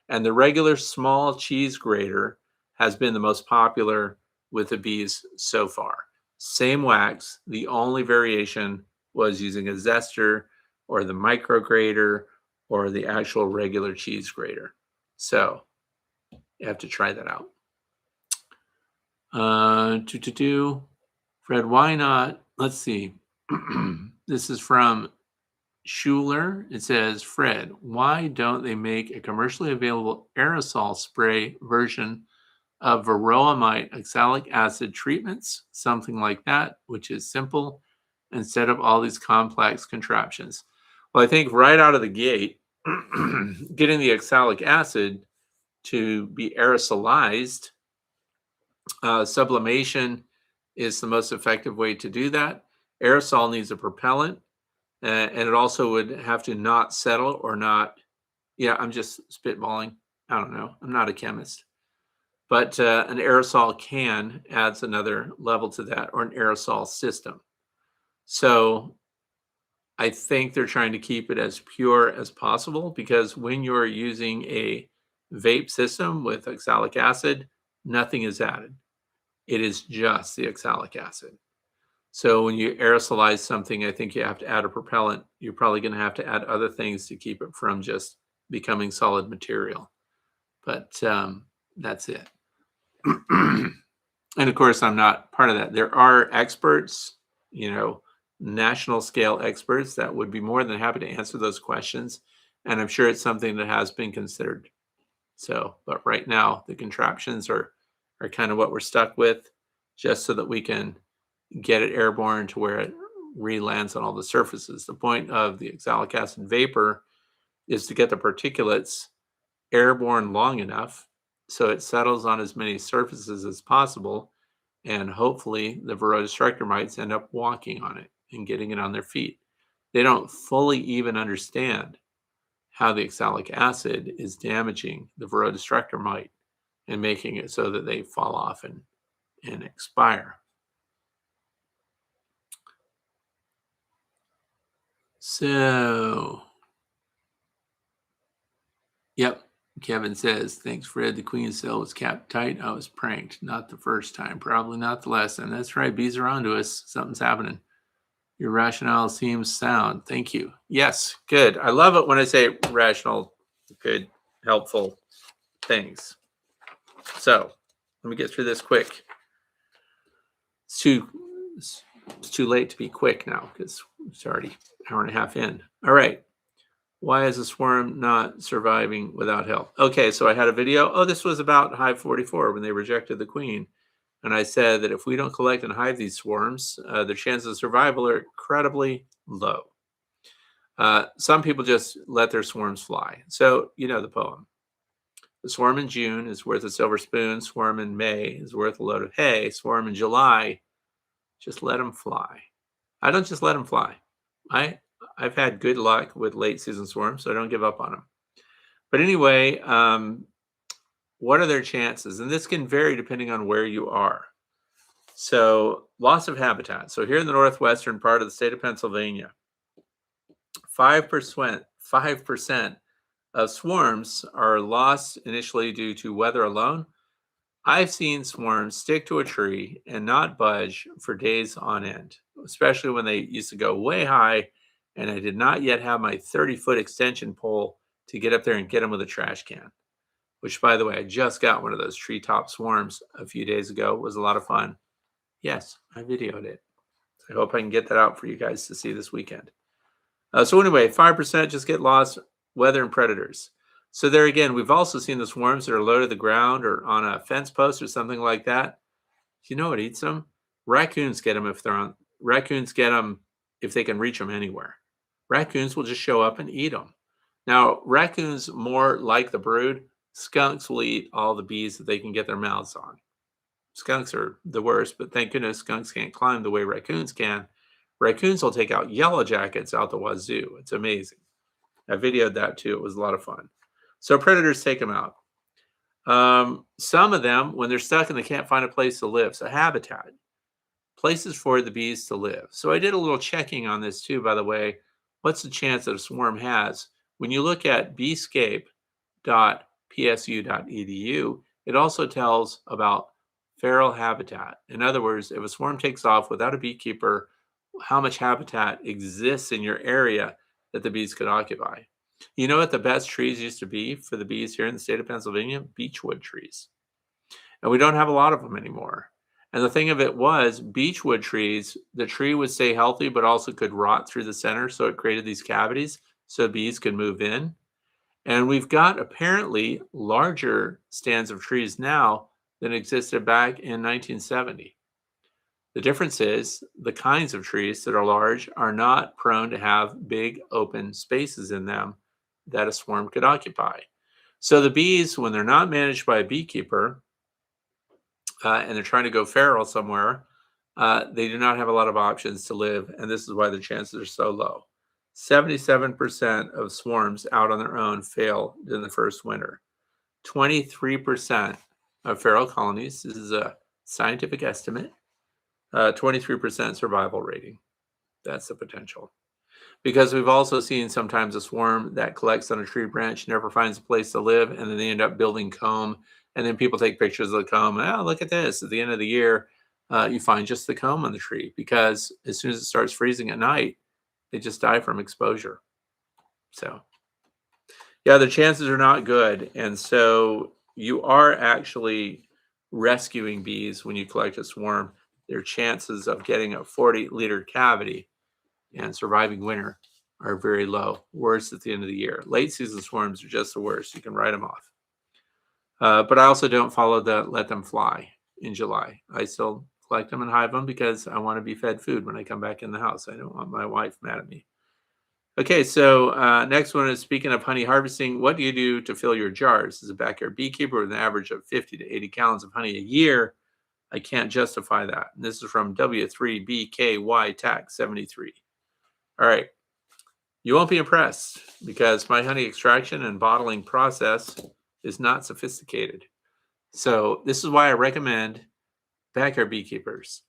And the regular small cheese grater has been the most popular with the bees so far. Same wax, the only variation was using a zester or the micro grater or the actual regular cheese grater. So you have to try that out. Fred, why not? Let's see. This is from Schuler. It says, Fred, why don't they make a commercially available aerosol spray version of Varroa mite oxalic acid treatments, something like that, which is simple, instead of all these complex contraptions? Well, I think right out of the gate, getting the oxalic acid to be aerosolized, sublimation is the most effective way to do that. Aerosol needs a propellant, and it also would have to not settle or not. Yeah, I'm just spitballing. I don't know. I'm not a chemist. But an aerosol can adds another level to that, or an aerosol system. So I think they're trying to keep it as pure as possible, because when you're using a vape system with oxalic acid, nothing is added. It is just the oxalic acid. So when you aerosolize something, I think you have to add a propellant. You're probably going to have to add other things to keep it from just becoming solid material. But that's it. And of course, I'm not part of that. There are experts, national scale experts that would be more than happy to answer those questions. And I'm sure it's something that has been considered. So, but right now, the contraptions are kind of what we're stuck with, just so that we can get it airborne to where it re-lands on all the surfaces. The point of the oxalic acid vapor is to get the particulates airborne long enough so it settles on as many surfaces as possible, and hopefully the Varroa destructor mites end up walking on it and getting it on their feet. They don't fully even understand how the oxalic acid is damaging the Varroa destructor mite and making it so that they fall off and expire. So, yep, Kevin says, thanks, Fred. The queen cell was capped tight. I was pranked. Not the first time, probably not the last time. That's right. Bees are onto us. Something's happening. Your rationale seems sound. Thank you. Yes, good. I love it when I say rational, good, helpful things. So let me get through this quick. It's too late to be quick now because it's already an hour and a half in. All right. Why is a swarm not surviving without help? Okay, so I had a video. Oh, this was about Hive 44 when they rejected the queen. And I said that if we don't collect and hive these swarms, their chances of survival are incredibly low. Some people just let their swarms fly. So, you know the poem. The swarm in June is worth a silver spoon. Swarm in May is worth a load of hay. Swarm in July, just let them fly. I don't just let them fly. I've had good luck with late season swarms, so I don't give up on them. But anyway, what are their chances? And this can vary depending on where you are. So loss of habitat. So here in the northwestern part of the state of Pennsylvania, 5% of swarms are lost initially due to weather alone. I've seen swarms stick to a tree and not budge for days on end, especially when they used to go way high and I did not yet have my 30-foot extension pole to get up there and get them with a trash can, which, by the way, I just got one of those treetop swarms a few days ago. It was a lot of fun. Yes, I videoed it. I hope I can get that out for you guys to see this weekend. So anyway, 5% just get lost, weather and predators. So there again, we've also seen the swarms that are low to the ground or on a fence post or something like that. You know what eats them? Raccoons get them raccoons get them if they can reach them anywhere. Raccoons will just show up and eat them. Now, raccoons more like the brood. Skunks will eat all the bees that they can get their mouths on. Skunks are the worst, but thank goodness skunks can't climb the way raccoons can. Raccoons will take out yellow jackets out the wazoo. It's amazing. I videoed that too. It was a lot of fun. So predators take them out. Some of them, when they're stuck and they can't find a place to live, so habitat, places for the bees to live. So I did a little checking on this too, by the way. What's the chance that a swarm has? When you look at beescape.psu.edu, it also tells about feral habitat. In other words, if a swarm takes off without a beekeeper, how much habitat exists in your area that the bees could occupy. You know what the best trees used to be for the bees here in the state of Pennsylvania? Beechwood trees. And we don't have a lot of them anymore. And the thing of it was, beechwood trees, the tree would stay healthy, but also could rot through the center. So it created these cavities so bees could move in. And we've got apparently larger stands of trees now than existed back in 1970. The difference is the kinds of trees that are large are not prone to have big open spaces in them that a swarm could occupy. So the bees, when they're not managed by a beekeeper and they're trying to go feral somewhere, they do not have a lot of options to live. And this is why the chances are so low. 77% of swarms out on their own fail in the first winter. 23% of feral colonies, this is a scientific estimate, 23% survival rating. That's the potential. Because we've also seen sometimes a swarm that collects on a tree branch, never finds a place to live, and then they end up building comb. And then people take pictures of the comb. Oh, look at this. At the end of the year, you find just the comb on the tree because as soon as it starts freezing at night, they just die from exposure. So, yeah, the chances are not good. And so you are actually rescuing bees when you collect a swarm, their chances of getting a 40-liter cavity and surviving winter are very low, worse at the end of the year. Late season swarms are just the worst. You can write them off. But I also don't follow the let them fly in July. I still collect them and hive them because I want to be fed food when I come back in the house. I don't want my wife mad at me. Okay, so next one is, speaking of honey harvesting, what do you do to fill your jars? As a backyard beekeeper with an average of 50 to 80 gallons of honey a year, I can't justify that. And this is from W3BKY Tax 73. All right, you won't be impressed because my honey extraction and bottling process is not sophisticated. So this is why I recommend backyard beekeepers,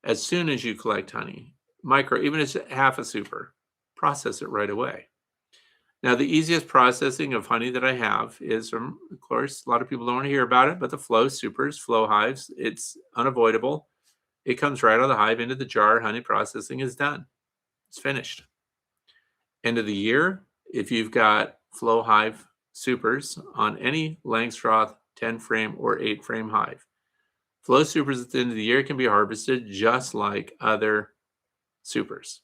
as soon as you collect honey, even if it's half a super, process it right away. Now, the easiest processing of honey that I have is from, of course, a lot of people don't want to hear about it, but the flow supers, flow hives, it's unavoidable. It comes right out of the hive into the jar. Honey processing is done. It's finished. End of the year, if you've got flow hive supers on any Langstroth 10 frame or 8 frame hive, flow supers at the end of the year can be harvested just like other supers.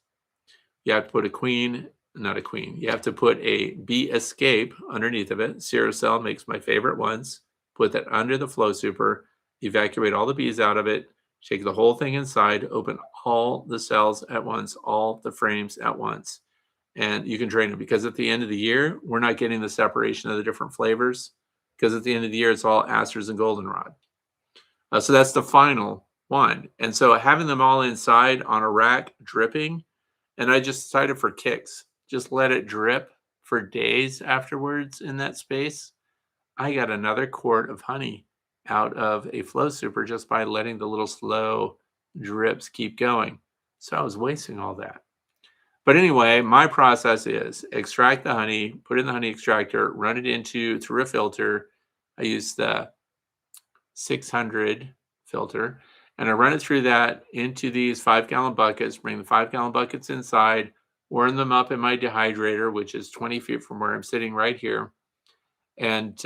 You have to put you have to put a bee escape underneath of it. Cell makes my favorite ones. Put that under the flow super, evacuate all the bees out of it, shake the whole thing inside, open all the cells at once, all the frames at once. And you can drain them, because at the end of the year, we're not getting the separation of the different flavors, because at the end of the year, it's all asters and goldenrod. So that's the final one. And so having them all inside on a rack dripping, and I just decided for kicks, just let it drip for days afterwards in that space. I got another quart of honey out of a flow super just by letting the little slow drips keep going. So I was wasting all that. But anyway, my process is extract the honey, put it in the honey extractor, run it through a filter. I use the 600 filter, and I run it through that into these 5-gallon buckets, bring the 5-gallon buckets inside, warm them up in my dehydrator, which is 20 feet from where I'm sitting right here. And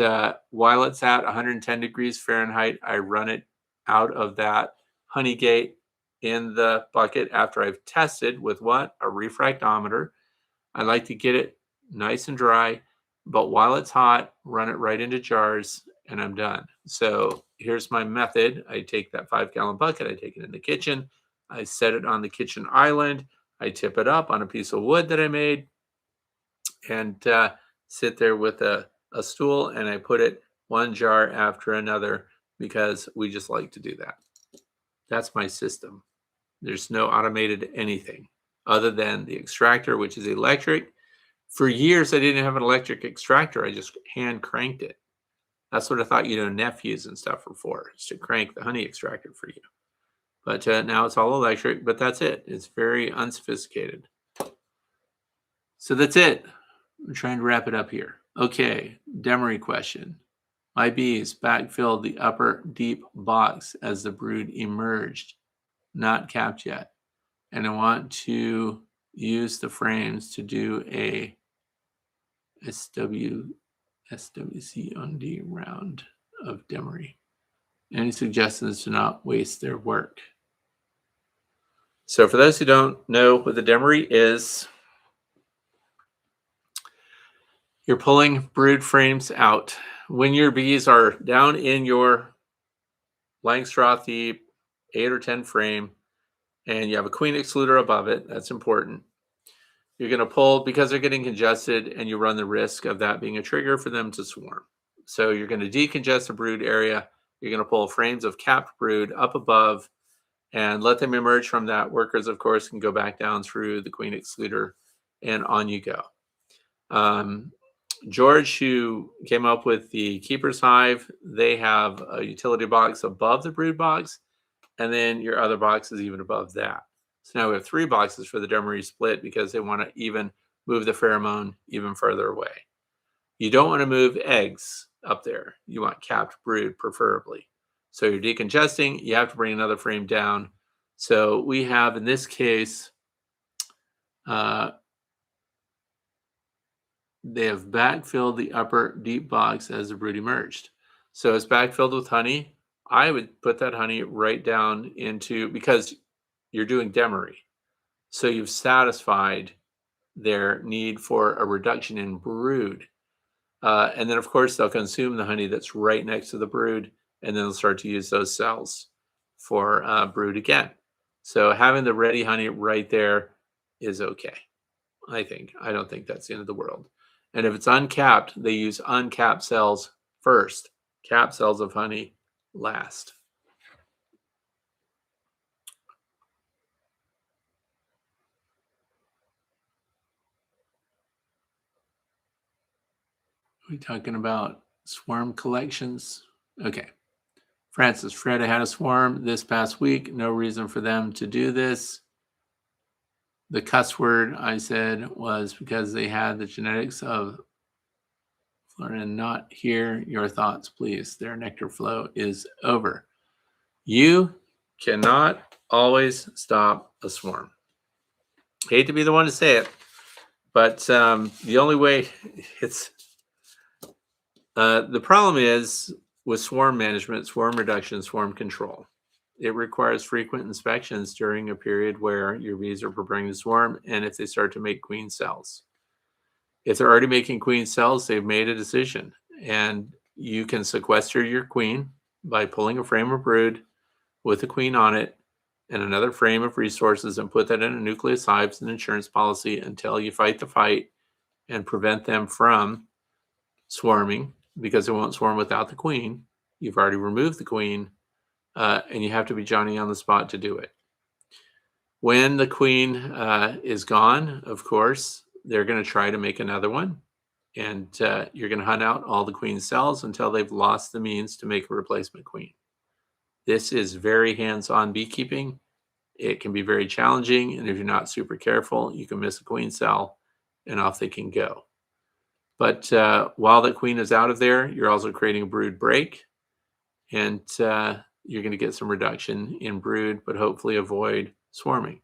while it's at 110 degrees Fahrenheit, I run it out of that honey gate in the bucket after I've tested with what? A refractometer. I like to get it nice and dry, but while it's hot, run it right into jars, and I'm done. So here's my method. I take that 5-gallon bucket, I take it in the kitchen, I set it on the kitchen island, I tip it up on a piece of wood that I made, and sit there with a stool, and I put it one jar after another, because we just like to do that. That's my system. There's no automated anything other than the extractor, which is electric. For years, I didn't have an electric extractor. I just hand cranked it. That's what I thought, nephews and stuff were for, is to crank the honey extractor for you. But now it's all electric, but that's it. It's very unsophisticated. So that's it. I'm trying to wrap it up here. Okay, Demaree question. My bees backfilled the upper deep box as the brood emerged, not capped yet. And I want to use the frames to do a SWCOD round of Demaree. Any suggestions to not waste their work? So for those who don't know what the Demaree is, you're pulling brood frames out. When your bees are down in your Langstroth 8 or 10 frame, and you have a queen excluder above it, that's important. You're going to pull, because they're getting congested, and you run the risk of that being a trigger for them to swarm. So you're going to decongest the brood area. You're going to pull frames of capped brood up above and let them emerge from that. Workers, of course, can go back down through the queen excluder, and on you go. George, who came up with the Keeper's Hive, they have a utility box above the brood box, and then your other box is even above that. So now we have 3 boxes for the Demaree split, because they want to even move the pheromone even further away. You don't want to move eggs up there. You want capped brood preferably. So you're decongesting, you have to bring another frame down. So we have, in this case, they have backfilled the upper deep box as the brood emerged. So it's backfilled with honey. I would put that honey right down into, because you're doing Demaree. So you've satisfied their need for a reduction in brood. And then, of course, they'll consume the honey that's right next to the brood, and then they'll start to use those cells for brood again. So having the ready honey right there is okay, I think. I don't think that's the end of the world. And if it's uncapped, they use uncapped cells first, capped cells of honey last. Are we talking about swarm collections? Okay. Francis, Fred, I had a swarm this past week. No reason for them to do this. The cuss word I said was because they had the genetics of Florida not here. Your thoughts, please. Their nectar flow is over. You cannot always stop a swarm. Hate to be the one to say it, but the only way it's the problem is with swarm management, swarm reduction, swarm control. It requires frequent inspections during a period where your bees are preparing to swarm and if they start to make queen cells. If they're already making queen cells, they've made a decision. And you can sequester your queen by pulling a frame of brood with a queen on it and another frame of resources and put that in a nucleus hives and insurance policy until you fight the fight and prevent them from swarming, because they won't swarm without the queen. You've already removed the queen, and you have to be Johnny on the spot to do it. When the queen is gone, of course, they're going to try to make another one, and you're going to hunt out all the queen cells until they've lost the means to make a replacement queen. This is very hands-on beekeeping. It can be very challenging, and if you're not super careful, you can miss a queen cell, and off they can go. But while the queen is out of there, you're also creating a brood break, and you're going to get some reduction in brood, but hopefully avoid swarming.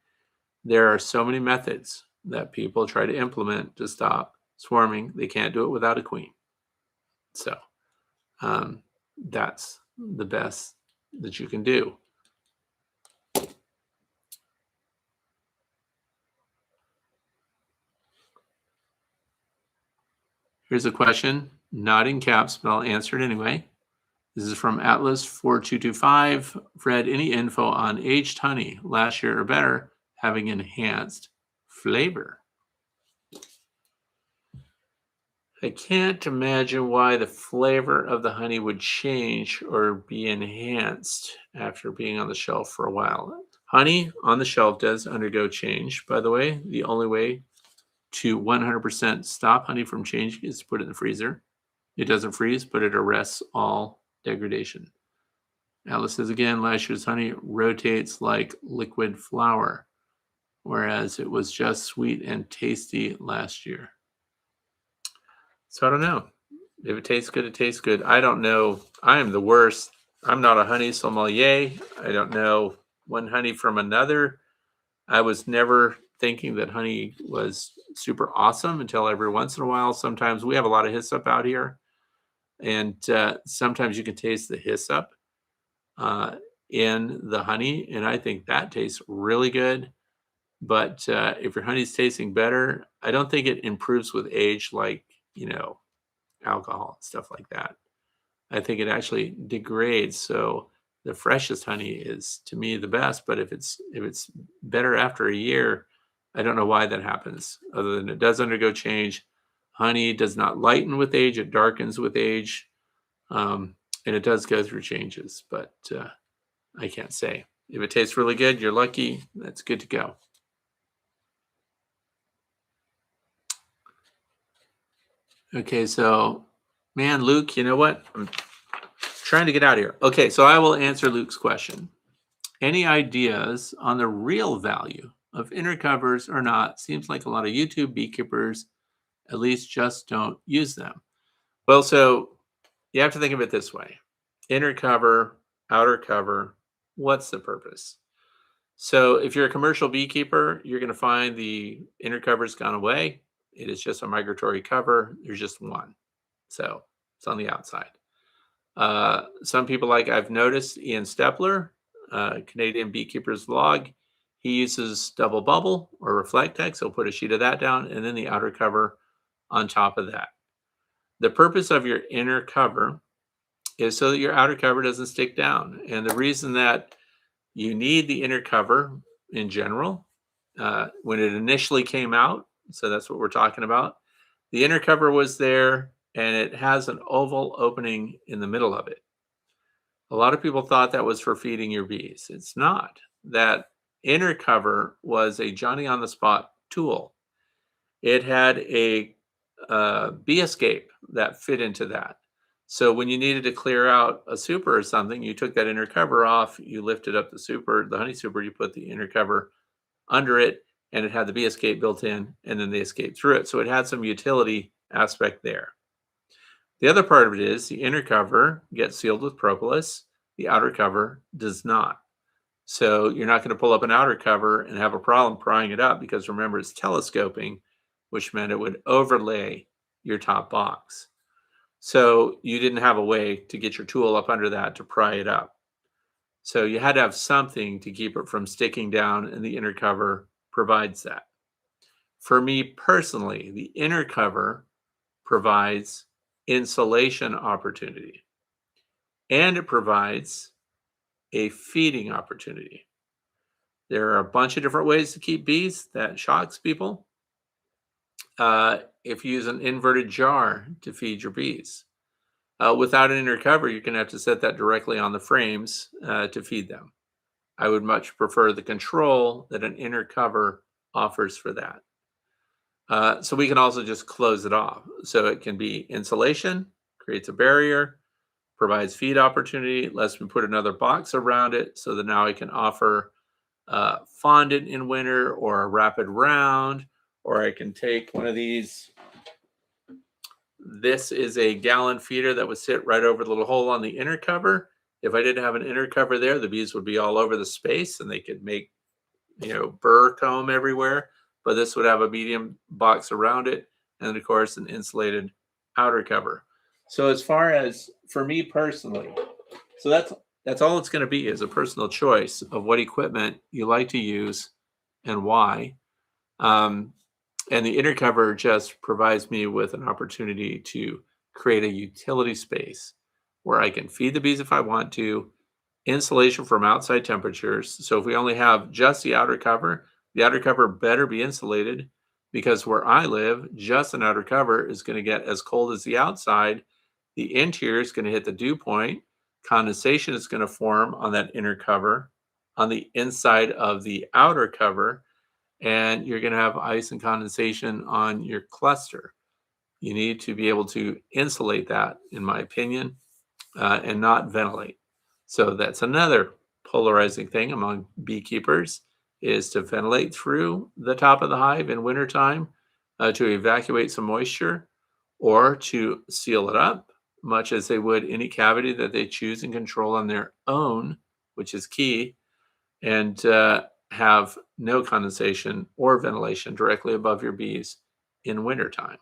There are so many methods that people try to implement to stop swarming. They can't do it without a queen. So that's the best that you can do. Here's a question, not in caps, but I'll answer it anyway. This is from Atlas4225. Fred, any info on aged honey last year or better having enhanced flavor? I can't imagine why the flavor of the honey would change or be enhanced after being on the shelf for a while. Honey on the shelf does undergo change, by the way. The only way to 100% stop honey from changing is to put it in the freezer. It doesn't freeze, but it arrests all degradation. Alice says again, last year's honey rotates like liquid flour, whereas it was just sweet and tasty last year. So I don't know. If it tastes good, it tastes good. I don't know. I am the worst. I'm not a honey sommelier. I don't know one honey from another. I was never thinking that honey was super awesome until every once in a while. Sometimes we have a lot of hyssop out here, and sometimes you can taste the hyssop in the honey, and I think that tastes really good. But if your honey's tasting better, I don't think it improves with age, like, alcohol, stuff like that. I think it actually degrades. So the freshest honey is, to me, the best. But if it's better after a year, I don't know why that happens, other than it does undergo change. Honey does not lighten with age; it darkens with age, and it does go through changes. But I can't say. If it tastes really good, you're lucky. That's good to go. Okay, so, man, Luke, you know what? I'm trying to get out of here. Okay, so I will answer Luke's question. Any ideas on the real value of inner covers or not? Seems like a lot of YouTube beekeepers at least just don't use them. Well, so you have to think of it this way. Inner cover, outer cover, what's the purpose? So if you're a commercial beekeeper, you're going to find the inner cover's gone away. It is just a migratory cover. There's just one. So it's on the outside. Some people, like I've noticed, Ian Stepler, Canadian Beekeeper's Log, he uses double bubble or Reflectex. He'll put a sheet of that down and then the outer cover on top of that. The purpose of your inner cover is so that your outer cover doesn't stick down. And the reason that you need the inner cover in general, when it initially came out, so that's what we're talking about, the inner cover was there and it has an oval opening in the middle of it. A lot of people thought that was for feeding your bees. It's not. That inner cover was a Johnny on the spot tool. It had a bee escape that fit into that. So when you needed to clear out a super or something, you took that inner cover off, you lifted up the super, the honey super, you put the inner cover under it, and it had the bee escape built in, and then they escaped through it. So it had some utility aspect there. The other part of it is the inner cover gets sealed with propolis. The outer cover does not. So you're not going to pull up an outer cover and have a problem prying it up because remember it's telescoping, which meant it would overlay your top box. So you didn't have a way to get your tool up under that to pry it up. So you had to have something to keep it from sticking down, and the inner cover provides that. For me personally, the inner cover provides insulation opportunity, and it provides a feeding opportunity. There are a bunch of different ways to keep bees. That shocks people. If you use an inverted jar to feed your bees, without an inner cover, you're going to have to set that directly on the frames to feed them. I would much prefer the control that an inner cover offers for that. So we can also just close it off. So it can be insulation, creates a barrier, provides feed opportunity, lets me put another box around it so that now I can offer fondant in winter or a rapid round, or I can take one of these. This is a gallon feeder that would sit right over the little hole on the inner cover. If I didn't have an inner cover there, the bees would be all over the space and they could make, burr comb everywhere. But this would have a medium box around it, and of course an insulated outer cover. So as far as for me personally, so that's all it's going to be, is a personal choice of what equipment you like to use and why. And the inner cover just provides me with an opportunity to create a utility space where I can feed the bees if I want to, insulation from outside temperatures. So if we only have just the outer cover better be insulated, because where I live, just an outer cover is going to get as cold as the outside. The interior is going to hit the dew point. Condensation is going to form on that inner cover, on the inside of the outer cover, and you're going to have ice and condensation on your cluster. You need to be able to insulate that, in my opinion, and not ventilate. So that's another polarizing thing among beekeepers, is to ventilate through the top of the hive in wintertime to evacuate some moisture, or to seal it up, much as they would any cavity that they choose and control on their own, which is key, and have no condensation or ventilation directly above your bees in wintertime.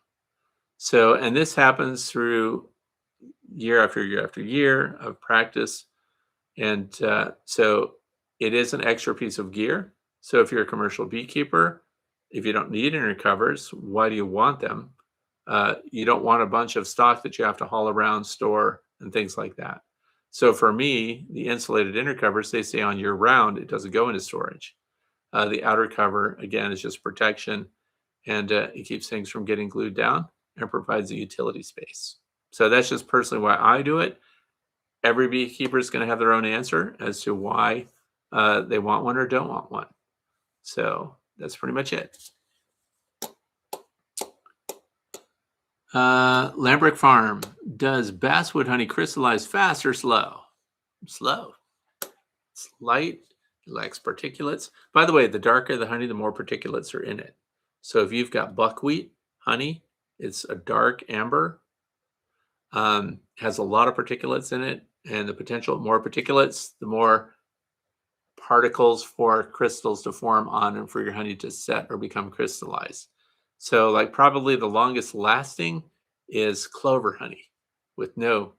So, and this happens through year after year after year of practice. And so it is an extra piece of gear. So if you're a commercial beekeeper, if you don't need inner covers, why do you want them? You don't want a bunch of stock that you have to haul around, store, and things like that. So for me, the insulated inner covers, they stay on year round. It doesn't go into storage. The outer cover, again, is just protection, and it keeps things from getting glued down and provides a utility space. So that's just personally why I do it. Every beekeeper is going to have their own answer as to why they want one or don't want one. So that's pretty much it. Lambrick Farm. Does basswood honey crystallize fast or slow? Slow. It's light. It lacks particulates. By the way, the darker the honey, the more particulates are in it. So if you've got buckwheat honey, it's a dark amber. Has a lot of particulates in it, and the potential more particulates, the more particles for crystals to form on and for your honey to set or become crystallized. So probably the longest lasting is clover honey with no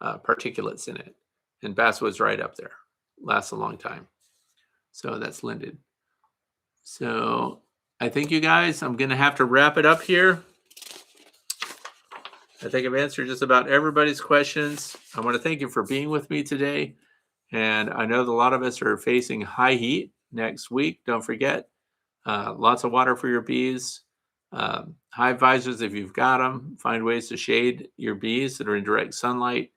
particulates in it. And basswood's right up there. Lasts a long time. So that's linden. So I think, you guys, I'm going to have to wrap it up here. I think I've answered just about everybody's questions. I want to thank you for being with me today. And I know that a lot of us are facing high heat next week. Don't forget, lots of water for your bees. Hive visors, if you've got them, find ways to shade your bees that are in direct sunlight.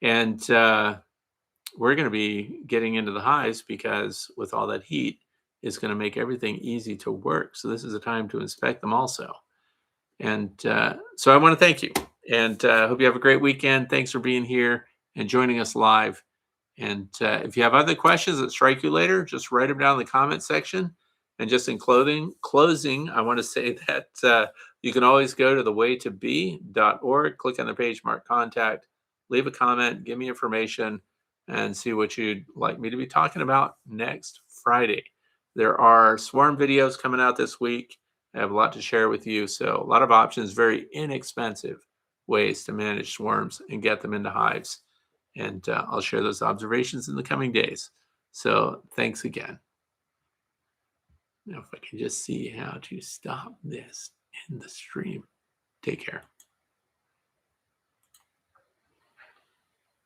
And we're going to be getting into the hives because with all that heat, it's going to make everything easy to work. So this is a time to inspect them also. And so I want to thank you. And hope you have a great weekend. Thanks for being here and joining us live. And if you have other questions that strike you later, just write them down in the comment section. And just in closing, I want to say that you can always go to thewaytobee.org, click on the page marked contact, leave a comment, give me information, and see what you'd like me to be talking about next Friday. There are swarm videos coming out this week. I have a lot to share with you. So a lot of options, very inexpensive ways to manage swarms and get them into hives. And I'll share those observations in the coming days. So thanks again. Now, if I can just see how to stop this in the stream. Take care.